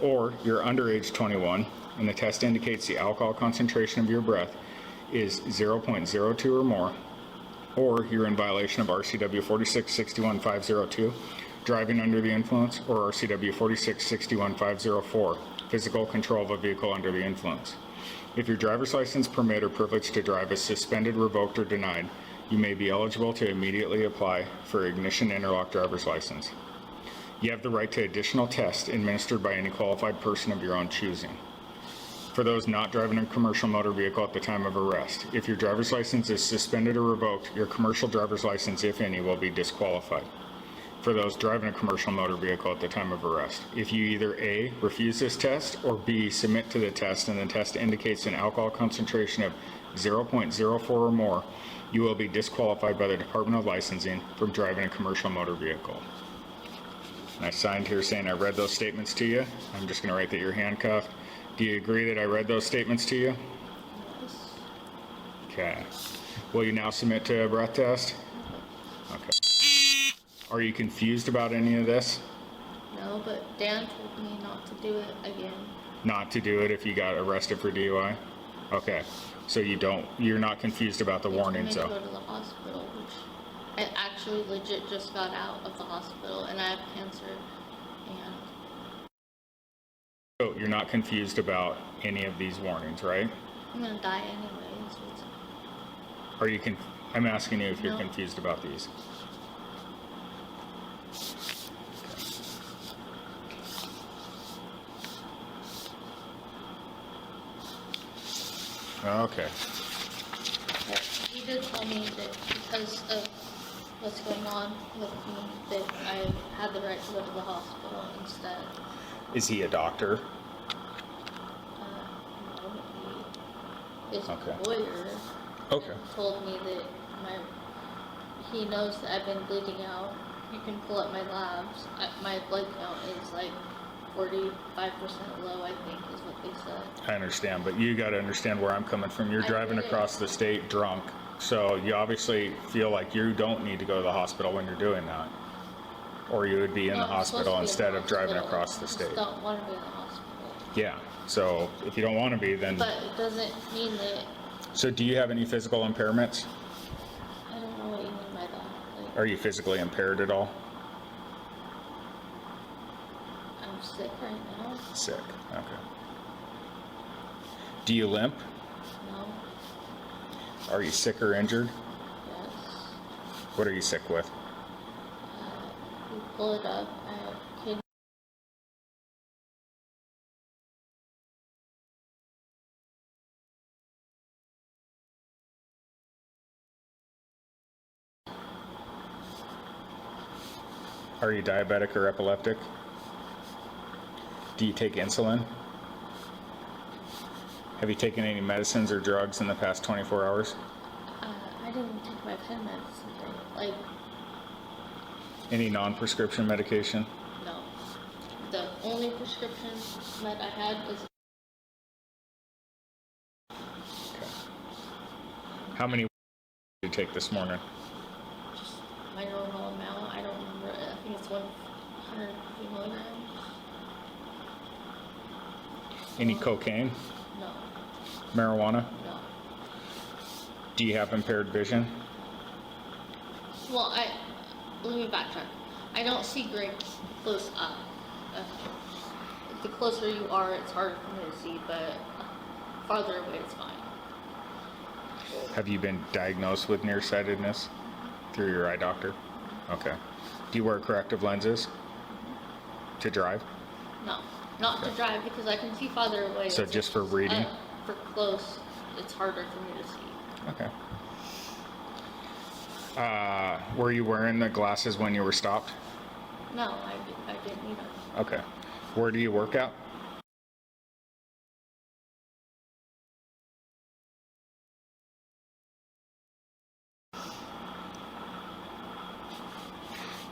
Or you're under age 21 and the test indicates the alcohol concentration of your breath is 0.02 or more, or you're in violation of RCW 4661502, driving under the influence, or RCW 4661504, physical control of a vehicle under the influence. If your driver's license, permit, or privilege to drive is suspended, revoked, or denied, you may be eligible to immediately apply for ignition interlock driver's license. You have the right to additional tests administered by any qualified person of your own choosing. For those not driving a commercial motor vehicle at the time of arrest, if your driver's license is suspended or revoked, your commercial driver's license, if any, will be disqualified. For those driving a commercial motor vehicle at the time of arrest, if you either A, refuse this test, or B, submit to the test and the test indicates an alcohol concentration of 0.04 or more, you will be disqualified by the Department of Licensing from driving a commercial motor vehicle. And I signed here saying I read those statements to you. I'm just going to write that you're handcuffed. Do you agree that I read those statements to you? Yes. Okay. Will you now submit to a breath test? Okay. Are you confused about any of this? No, but Dan told me not to do it again. Not to do it if you got arrested for DUI? Okay. So you're not confused about the warnings though. though? I go to the hospital, which I actually legit just got out of the hospital and I have cancer. And So you're not confused about any of these warnings, right? I'm gonna die anyway. So it's, Are you I'm asking you if you're No. confused about these. Okay. but he did tell me that because of what's going on with me, that I had the right to go to the hospital instead. Is he a doctor? No, his Okay. lawyer Okay. told me that he knows that I've been bleeding out. You can pull up my labs. My blood count is like 45% low, I think, is what they said. I understand, but you got to understand where I'm coming from. You're I driving get it. across the state drunk, so you obviously feel like you don't need to go to the hospital when you're doing that, or you would be in No, the I'm supposed to hospital be in instead the of driving hospital. across the I state. just don't want to be in the hospital. Yeah, so if you don't want to be, then... But it doesn't mean that, So do you have any physical impairments? I don't know what you mean by that. Like, Are you physically impaired at all? I'm sick right now. Sick, okay. Do you limp? No. Are you sick or injured? Yes. What are you sick with? We pull it up. I have kidney. Are you diabetic or epileptic? Do you take insulin? Have you taken any medicines or drugs in the past 24 hours? I didn't take my pain medicine today. Like, Any non-prescription medication? no. The only prescription med I had was How many did you take this morning? just my normal amount. I don't remember. I think it's 150 milligrams. Any cocaine? No. Marijuana? No. Do you have impaired vision? Well, let me backtrack. I don't see great close up. The closer you are, it's harder for me to see, but farther away, it's fine. Have you been diagnosed with nearsightedness through your eye doctor? Okay. Do you wear corrective lenses to drive? No, not to drive because I can see farther away. So It's just for reading? For close, it's harder for me to see. Okay. Were you wearing the glasses when you were stopped? No, I didn't need them. Okay. Where do you work at?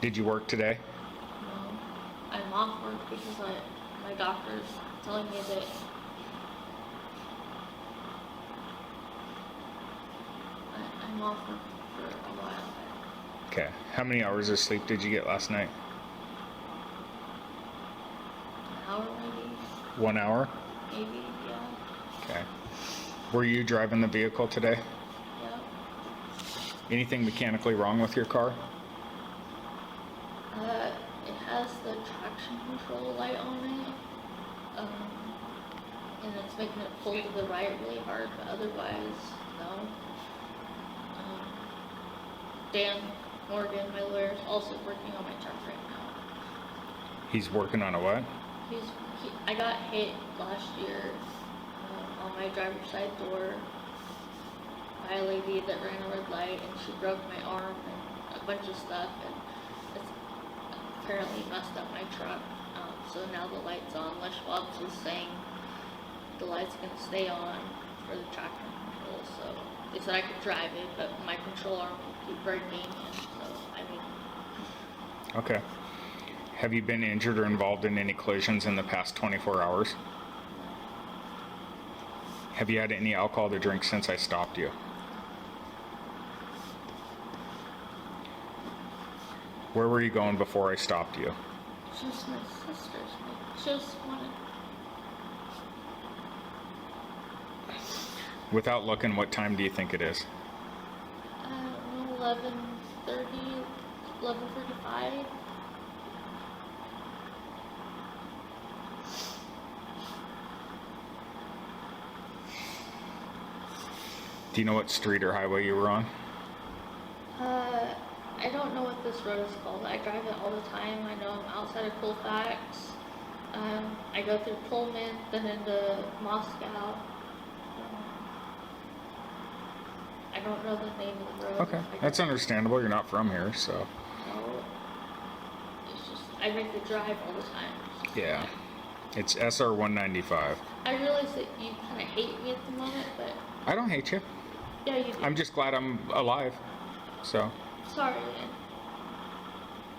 Did you work today? No, I'm off work because my doctor's telling me that I'm off work for a while. Okay. How many hours of sleep did you get last night? An hour maybe? 1 hour? Maybe, yeah. Okay. Were you driving the vehicle today? Yeah. Anything mechanically wrong with your car? It has the traction control light on it. and it's making it pull to the right really hard, but otherwise, no. Dan Morgan, my lawyer, is also working on my truck right now. He's working on a what? I got hit last year on my driver's side door by a lady that ran a red light, and she broke my arm and a bunch of stuff, and it's apparently messed up my truck. So now the light's on. Les Schwab's is saying the light's going to stay on for the traction control. So they said I could drive it, but my control arm will keep breaking, and so I mean. Okay. Have you been injured or involved in any collisions in the past 24 hours? Have you had any alcohol to drink since I stopped you? Where were you going before I stopped you? Just my sister's. Just wanted. Without looking, what time do you think it is? 11:30, 11:35. Do you know what street or highway you were on? I don't know what this road is called. I drive it all the time. I know I'm outside of Colfax. I go through Pullman, then into Moscow. I don't know the name of the road. Okay, that's understandable. You're not from here, so. No. It's just, I make the drive all the time. Yeah. It's SR 195. I realize that you kind of hate me at the moment, but I don't hate you. yeah, you do. I'm just glad I'm alive. So. Sorry, man.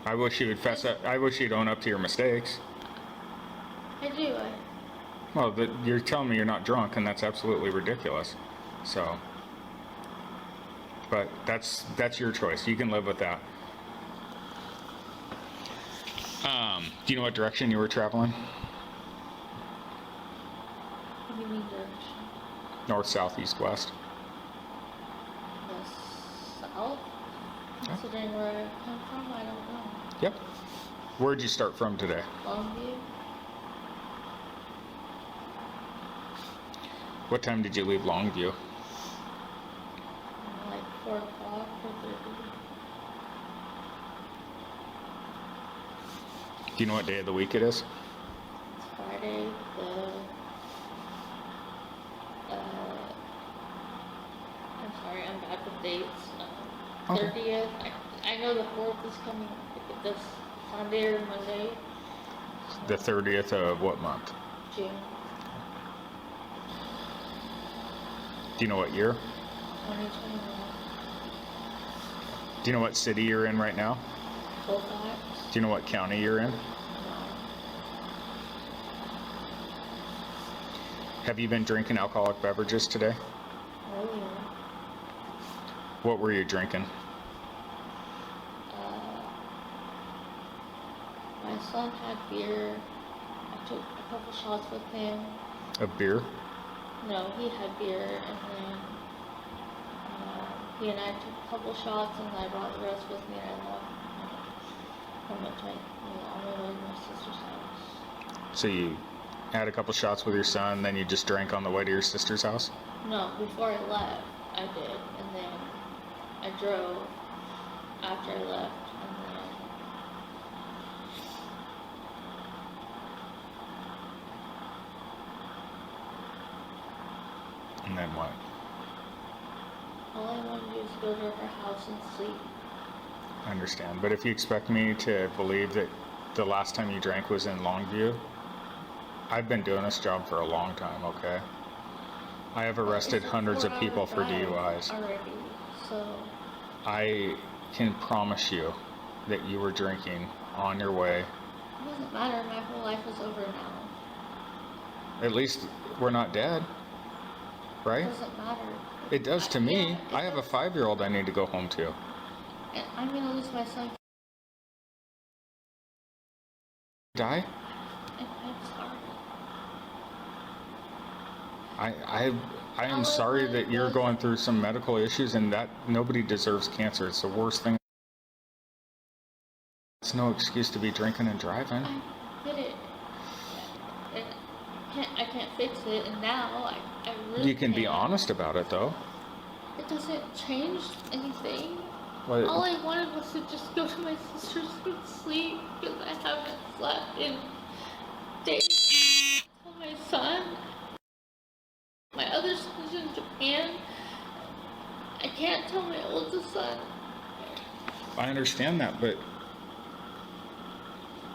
I wish you would fess up. I wish you'd own up to your mistakes. I do. Well, you're telling me you're not drunk, and that's absolutely ridiculous. So. But that's your choice. You can live with that. Do you know what direction you were traveling? What do you mean direction? North, south, east, west. The south? Considering where I come from, I don't know. Yep. Where'd you start from today? Longview? What time did you leave Longview? Like 4 o'clock, 4:30. Do you know what day of the week it is? It's Friday, I'm sorry, I'm bad with dates. 30th. I know the 4th is coming this Sunday or Monday. The 30th of what month? June. Do you know what year? 2021. Do you know what city you're in right now? Colfax. Do you know what county you're in? No. Have you been drinking alcoholic beverages today? Earlier. What were you drinking? My son had beer. I took a couple shots with him. Of beer? No, he had beer, and then he and I took a couple shots, and I brought the rest with me, and I left. On my way to my sister's house. So you had a couple shots with your son, then you just drank on the way to your sister's house? No, before I left, I did, and then I drove after I left, And then what? all I wanted to do was go to her house and sleep. I understand. But if you expect me to believe that the last time you drank was in Longview, I've been doing this job for a long time, okay? I have arrested hundreds of people for DUIs. Already, so I can promise you that you were drinking on your way. it doesn't matter. My whole life is over now. At least we're not dead, right? It doesn't matter. It does to me. Yeah, I have a 5-year-old I need to go home to. And I'm gonna lose my son. Die? I'm sorry. I am sorry that you're going through some medical issues, and that nobody deserves cancer. It's the worst thing. It's no excuse to be drinking and driving. I did it. I can't fix it, and now I really You can be can't. honest about it, though. It doesn't change anything. What? All I wanted was to just go to my sister's and sleep because I haven't slept in days. Tell my son. My other son's in Japan. I can't tell my oldest son. I understand that, but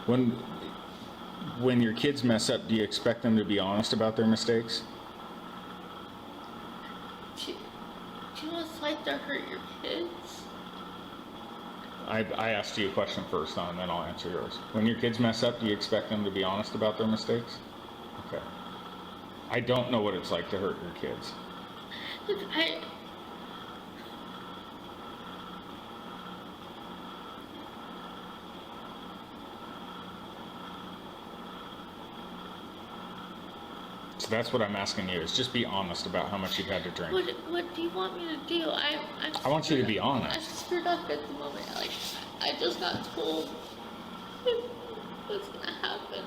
when your kids mess up, do you expect them to be honest about their mistakes? Do you know what it's like to hurt your kids? I asked you a question first, and then I'll answer yours. When your kids mess up, do you expect them to be honest about their mistakes? Okay. I don't know what it's like to hurt your kids. Look, So that's what I'm asking you, is just be honest about how much you've had to drink. what do you want me to do? I want you to be honest. I'm screwed up at the moment. Like, I just got told what's gonna happen.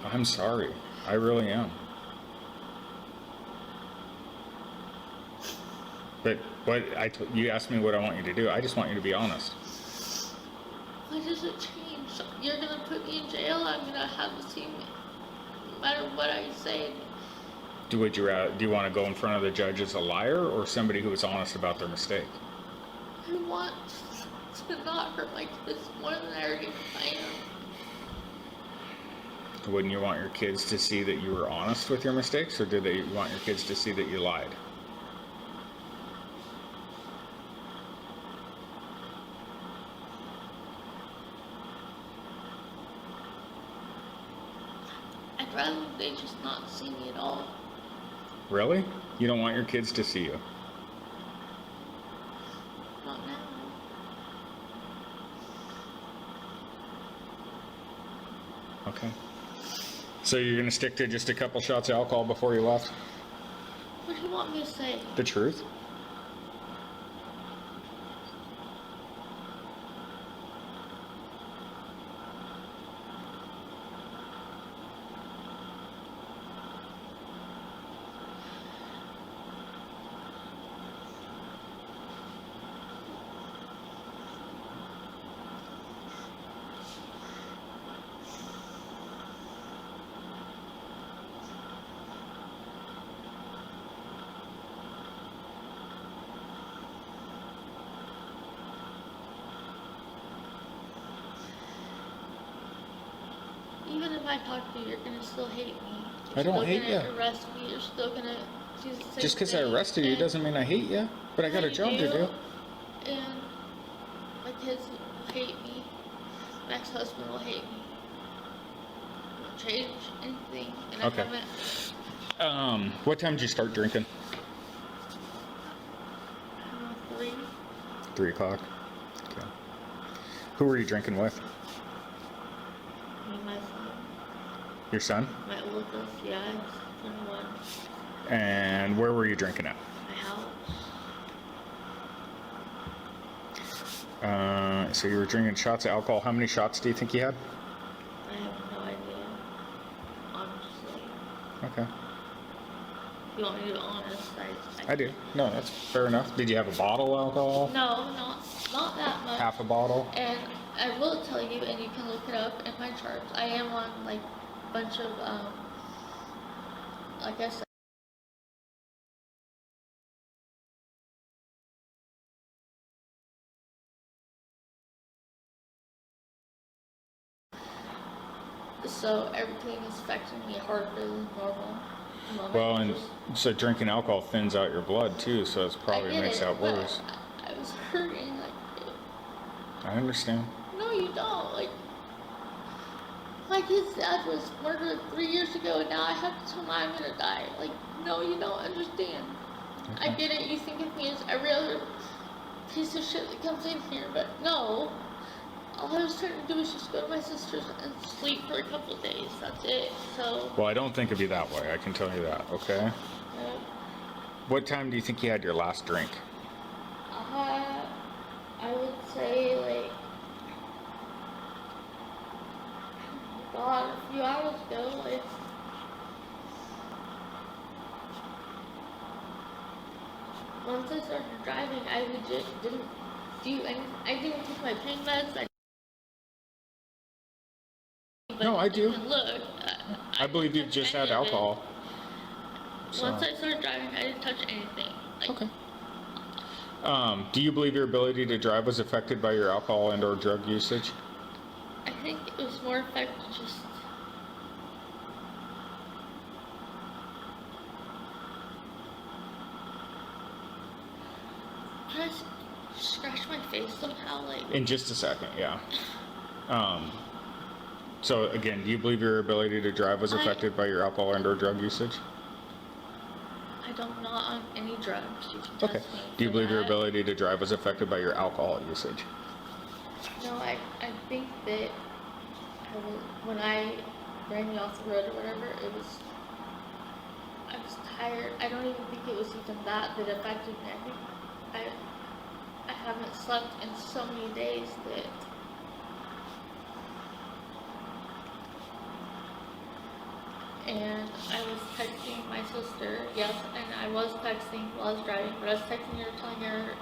I'm sorry. I really am. But you asked me what I want you to do. I just want you to be honest. What does it change? You're gonna put me in jail? I'm gonna have to see me. No matter what I say. Do you want to go in front of the judge as a liar or somebody who is honest about their mistake? I want to not hurt my kids more than I already am. Wouldn't you want your kids to see that you were honest with your mistakes, or do they want your kids to see that you lied? I'd rather they just not see me at all. Really? You don't want your kids to see you? Not now. Okay. So you're going to stick to just a couple shots of alcohol before you left? What do you want me to say? The truth? Even if I talk to you, you're gonna still hate me. I don't hate You're you. gonna arrest me. You're still gonna do the same Just because I thing, arrested you and- doesn't mean I hate you. But I got a you job to do. And my kids will hate me. My ex-husband will hate me. It won't change anything. And Okay. I haven't. What time did you start drinking? 3. 3 o'clock. Okay. Who were you drinking with? Me and my son. Your son? My oldest, yeah, he's 21. And where were you drinking at? My house. So you were drinking shots of alcohol. How many shots do you think you had? I have no idea. Honestly. Okay. If you want me to be honest, I do. No, that's fair enough. Did you have a bottle of alcohol? No, not that much. Half a bottle? And I will tell you, and you can look it up in my charts, I am on like a bunch of like I said, so everything is affecting me harder than normal. Well, and so drinking alcohol thins out your blood too, so it's probably makes it worse. I was hurting, like, I understand. no, you don't. Like, my kid's dad was murdered 3 years ago, and now I have to tell him I'm gonna die. Like, no, you don't understand. Okay. I get it. You think of me as every other piece of shit that comes in here, but no. All I was trying to do was just go to my sister's and sleep for a couple of days. That's it. So. Well, I don't think of you that way. I can tell you that. Okay. What time do you think you had your last drink? I would say like. God, a few hours ago, like. once I started driving, I legit didn't do anything. I didn't take my pain meds. No, I do. Look, I believe you've just had alcohol. So. Once I started driving, I didn't touch anything. Like, Okay. Do you believe your ability to drive was affected by your alcohol and or drug usage? I think it was more affected just... Can I scratch my face somehow? Like... In just a second, yeah. So again, do you believe your ability to drive was affected by your alcohol and or drug usage? I don't know on any drugs. You can Okay. test me Do you for believe your that. ability to drive was affected by your alcohol usage? No, I think that when I ran me off the road or whatever, I was tired. I don't even think it was even that affected me. I think I haven't slept in so many days that and I was texting my sister, yes, and I was texting while I was driving, but I was texting her, telling her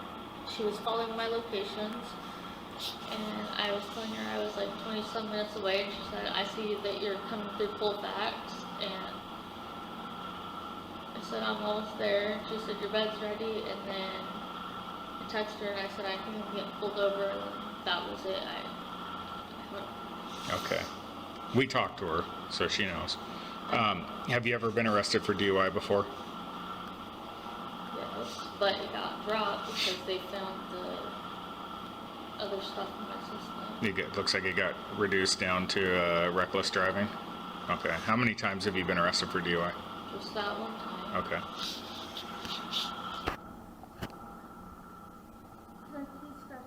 she was following my locations, and I was telling her I was like 20-some minutes away, and she said, I see that you're coming through Colfax, and I said, I'm almost there, and she said, your bed's ready, and then I texted her, and I said, I think I'm getting pulled over, and that was it. Okay. We talked to her, so she knows. Have you ever been arrested for DUI before? Yes, but it got dropped because they found the other stuff in my system. It looks like it got reduced down to reckless driving. Okay. How many times have you been arrested for DUI? Just that one time. Okay. Can I please scratch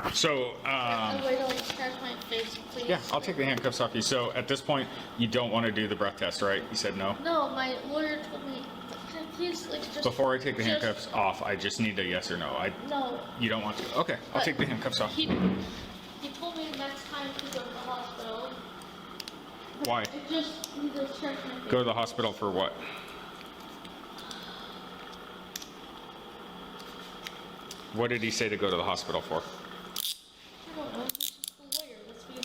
my... So, Oh, wait, don't scratch my face, please. yeah, I'll take the handcuffs off you. So at this point, you don't want to do the breath test, right? You said no? No, my lawyer told me, can I please, like, just... Before I take the handcuffs off, I just need a yes or no. No. You don't want to? Okay, I'll But take the handcuffs off. He told me next time to go to the hospital. Why? I just need to scratch my face. Go to the hospital for what? What did he say to go to the hospital for? I don't know, he's just the lawyer. That's what he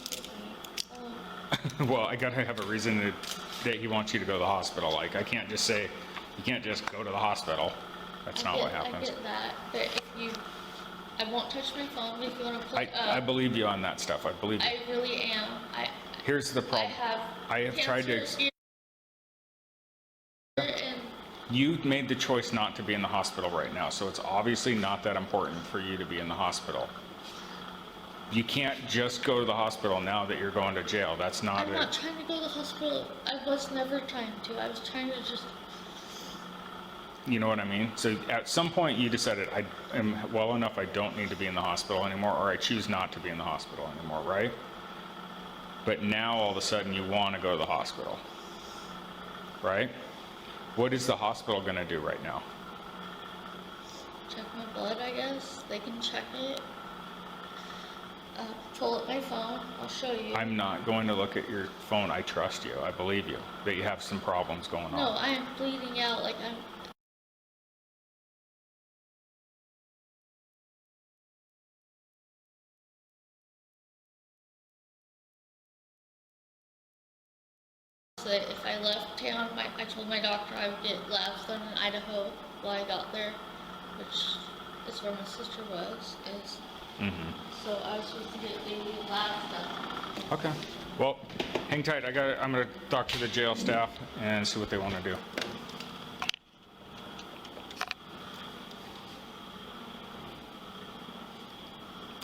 told me. Well, I gotta have a reason that he wants you to go to the hospital. Like, I can't just say, you can't just go to the hospital. That's not what happens. I get that, but if you... I won't touch my phone if you want to put it up. I believe you on that stuff. I believe you. I really am. Here's the problem. I have tried to... And You made the choice not to be in the hospital right now, so it's obviously not that important for you to be in the hospital. You can't just go to the hospital now that you're going to jail. That's not I'm not trying to go to the hospital. I was never trying to. I was trying to just... You know what I mean? So at some point you decided, I am well enough, I don't need to be in the hospital anymore, or I choose not to be in the hospital anymore, right? But now all of a sudden you want to go to the hospital, right? What is the hospital going to do right now? Check my blood, I guess. They can check it. Pull up my phone. I'll show you. I'm not going to look at your phone. I trust you. I believe you that you have some problems going on. No, I am bleeding out like I'm... So if I left town, I told my doctor I would get labs done in Idaho while I got there, which is where my sister was. So I was supposed to get daily labs done. Okay. Well, hang tight. I'm going to talk to the jail staff and see what they want to do.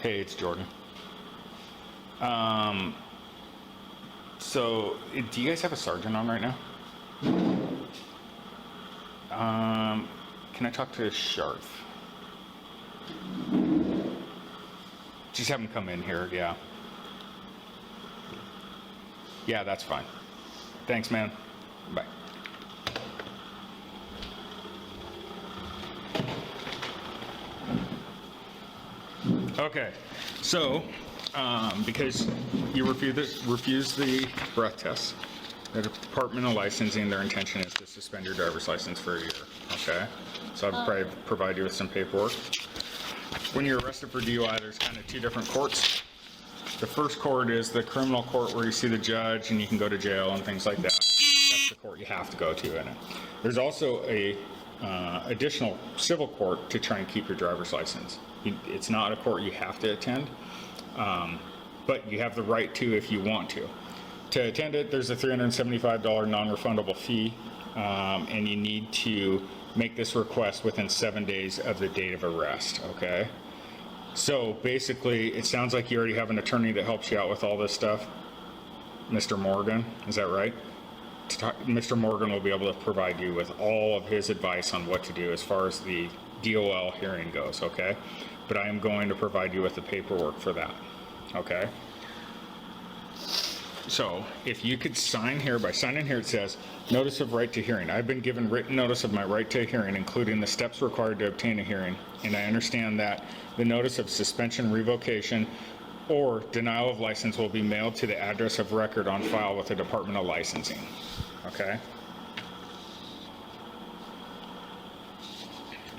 Hey, it's Jordan. So, do you guys have a sergeant on right now? Can I talk to Sharf? Just have him come in here, yeah. Yeah, that's fine. Thanks, man. Bye. Okay, so because you refused the breath test, The Department of Licensing, their intention is to suspend your driver's license for a year, okay? So I'd probably provide you with some paperwork. When you're arrested for DUI, there's kind of two different courts. The first court is the criminal court where you see the judge and you can go to jail and things like that. That's the court you have to go to in it. There's also a additional civil court to try and keep your driver's license. It's not a court you have to attend, but you have the right to if you want to. To attend it, there's a $375 non-refundable fee, and you need to make this request within 7 days of the date of arrest, okay? So basically, it sounds like you already have an attorney that helps you out with all this stuff. Mr. Morgan, is that right? Mr. Morgan will be able to provide you with all of his advice on what to do as far as the DOL hearing goes, okay? But I am going to provide you with the paperwork for that, okay? So if you could sign here, by signing here it says, notice of right to hearing. I've been given written notice of my right to a hearing, including the steps required to obtain a hearing, and I understand that the notice of suspension, revocation, or denial of license will be mailed to the address of record on file with the Department of Licensing, okay?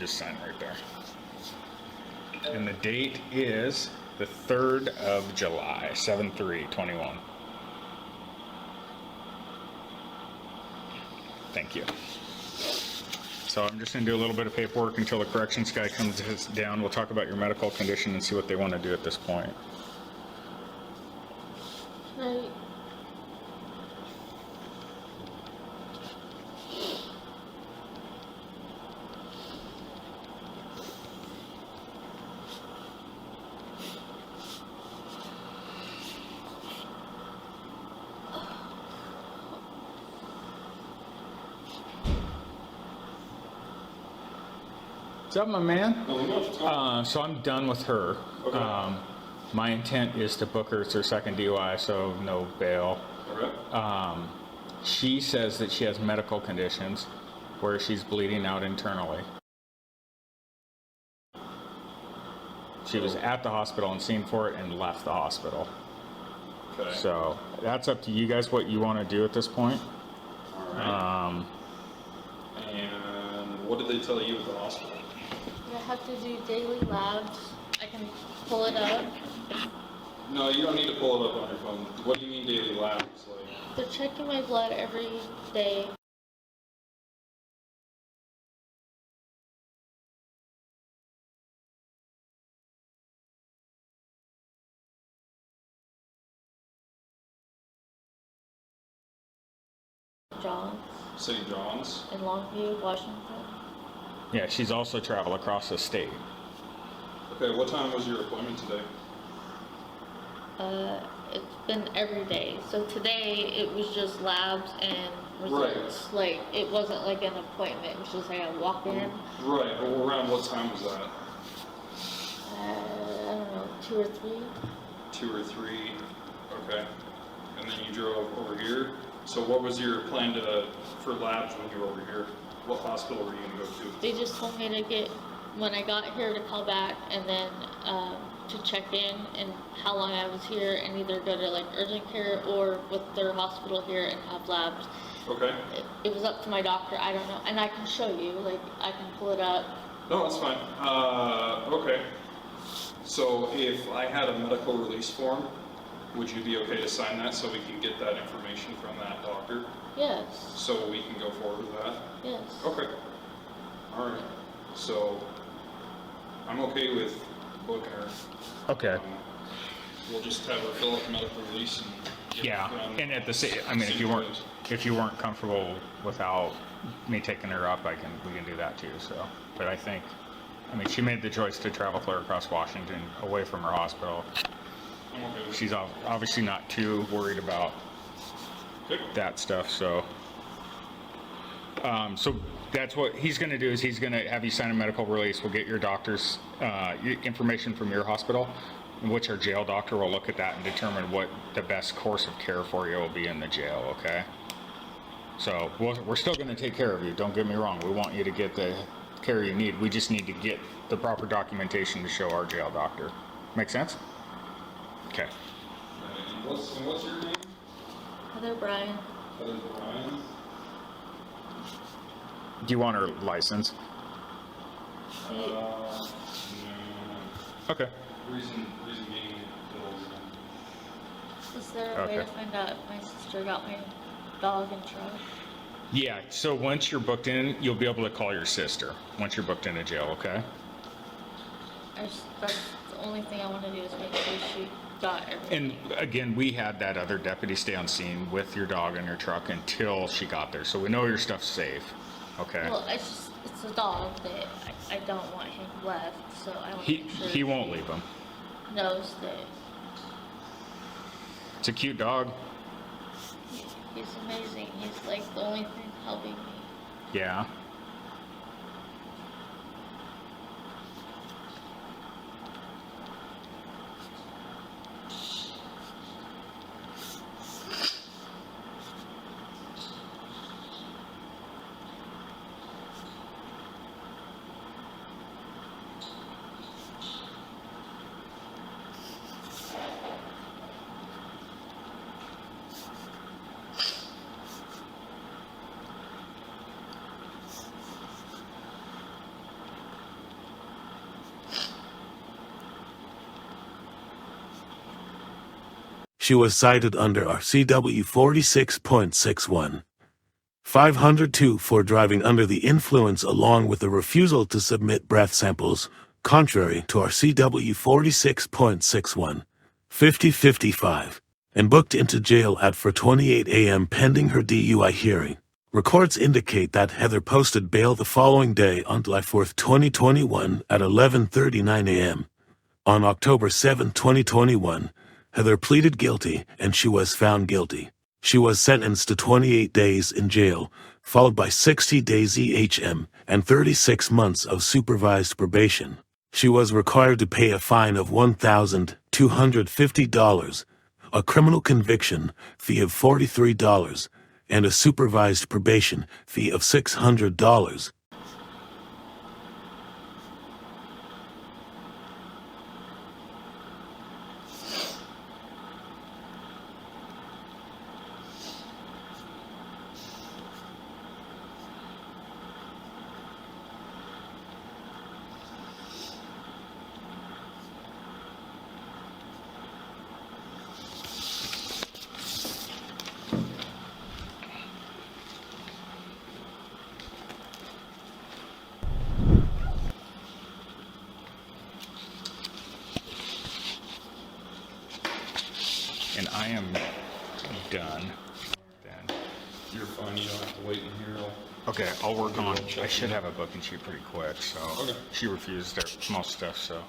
Just sign right there. And the date is the 3rd of July, 7/3/21. Thank you. So I'm just going to do a little bit of paperwork until the corrections guy comes down. We'll talk about your medical condition and see what they want to do at this point. Right. What's up, my man? So I'm done with her. Okay. My intent is to book her. It's her second DUI, so no bail. Okay. She says that she has medical conditions where she's bleeding out internally. She was at the hospital and seen for it and left the hospital. Okay. So that's up to you guys what you want to do at this point. All right. And what did they tell you at the hospital? I have to do daily labs. I can pull it up. No, you don't need to pull it up on your phone. What do you mean daily labs? Like, They're checking my blood every day. John's St. John's? in Longview, Washington. Yeah, she's also traveled across the state. Okay, what time was your appointment today? It's been every day. So today it was just labs and results. Like it wasn't like an appointment. It was just like I walk in. Right, but around what time was that? I don't know, 2 or 3. 2 or 3. Okay. And then you drove over here. So what was your plan for labs when you were over here? What hospital were you going to go to? They just told me to get, when I got here, to call back and then to check in and how long I was here and either go to like urgent care or with their hospital here and have labs. Okay. It was up to my doctor. I don't know. And I can show you, like I can pull it up. No, that's fine. Okay. So if I had a medical release form, would you be okay to sign that so we can get that information from that doctor? Yes. So we can go forward with that? Yes. Okay. All right. So I'm okay with booking her. Okay. We'll just have her fill out the medical release and get Yeah, it from and at the same, I mean, if you weren't comfortable without me taking her up, we can do that too. So, but I think, I mean, she made the choice to travel clear across Washington, away from her hospital. I'm okay with She's obviously not too worried about that stuff. So, so that's what he's going to do. Is he's going to have you sign a medical release. We'll get your doctor's information from your hospital, which our jail doctor will look at that and determine what the best course of care for you will be in the jail. Okay. So we're still going to take care of you. Don't get me wrong. We want you to get the care you need. We just need to get the proper documentation to show our jail doctor. Make sense? Okay. And what's your name? Heather Bryan. Heather Bryan. Do you want her license? No. Okay. Reason being bills. Is there a way Okay. to find out if my sister got my dog and truck? Yeah, so once you're booked in, you'll be able to call your sister once you're booked into jail, okay? That's the only thing I want to do is make sure she got everything. And again, we had that other deputy stay on scene with your dog and your truck until she got there, so we know your stuff's safe, okay? Well, it's a dog that I don't want him left, so I want to make sure He won't leave him. knows that It's a cute dog. he's amazing. He's like the only thing helping me. Yeah. She was cited under RCW 46.61. 502 for driving under the influence along with the refusal to submit breath samples, contrary to RCW 46.61. 5055. And booked into jail at 4:28 a.m. pending her DUI hearing. Records indicate that Heather posted bail the following day on July 4, 2021 at 11:39 a.m. On October 7, 2021, Heather pleaded guilty and she was found guilty. She was sentenced to 28 days in jail, followed by 60 days EHM and 36 months of supervised probation. She was required to pay a fine of $1,250, a criminal conviction fee of $43, and a supervised probation fee of $600. And I am done then. You're fine, you don't have to wait in here. Okay, I'll work on, I should have a booking sheet pretty quick, so Okay. she refused most stuff, so.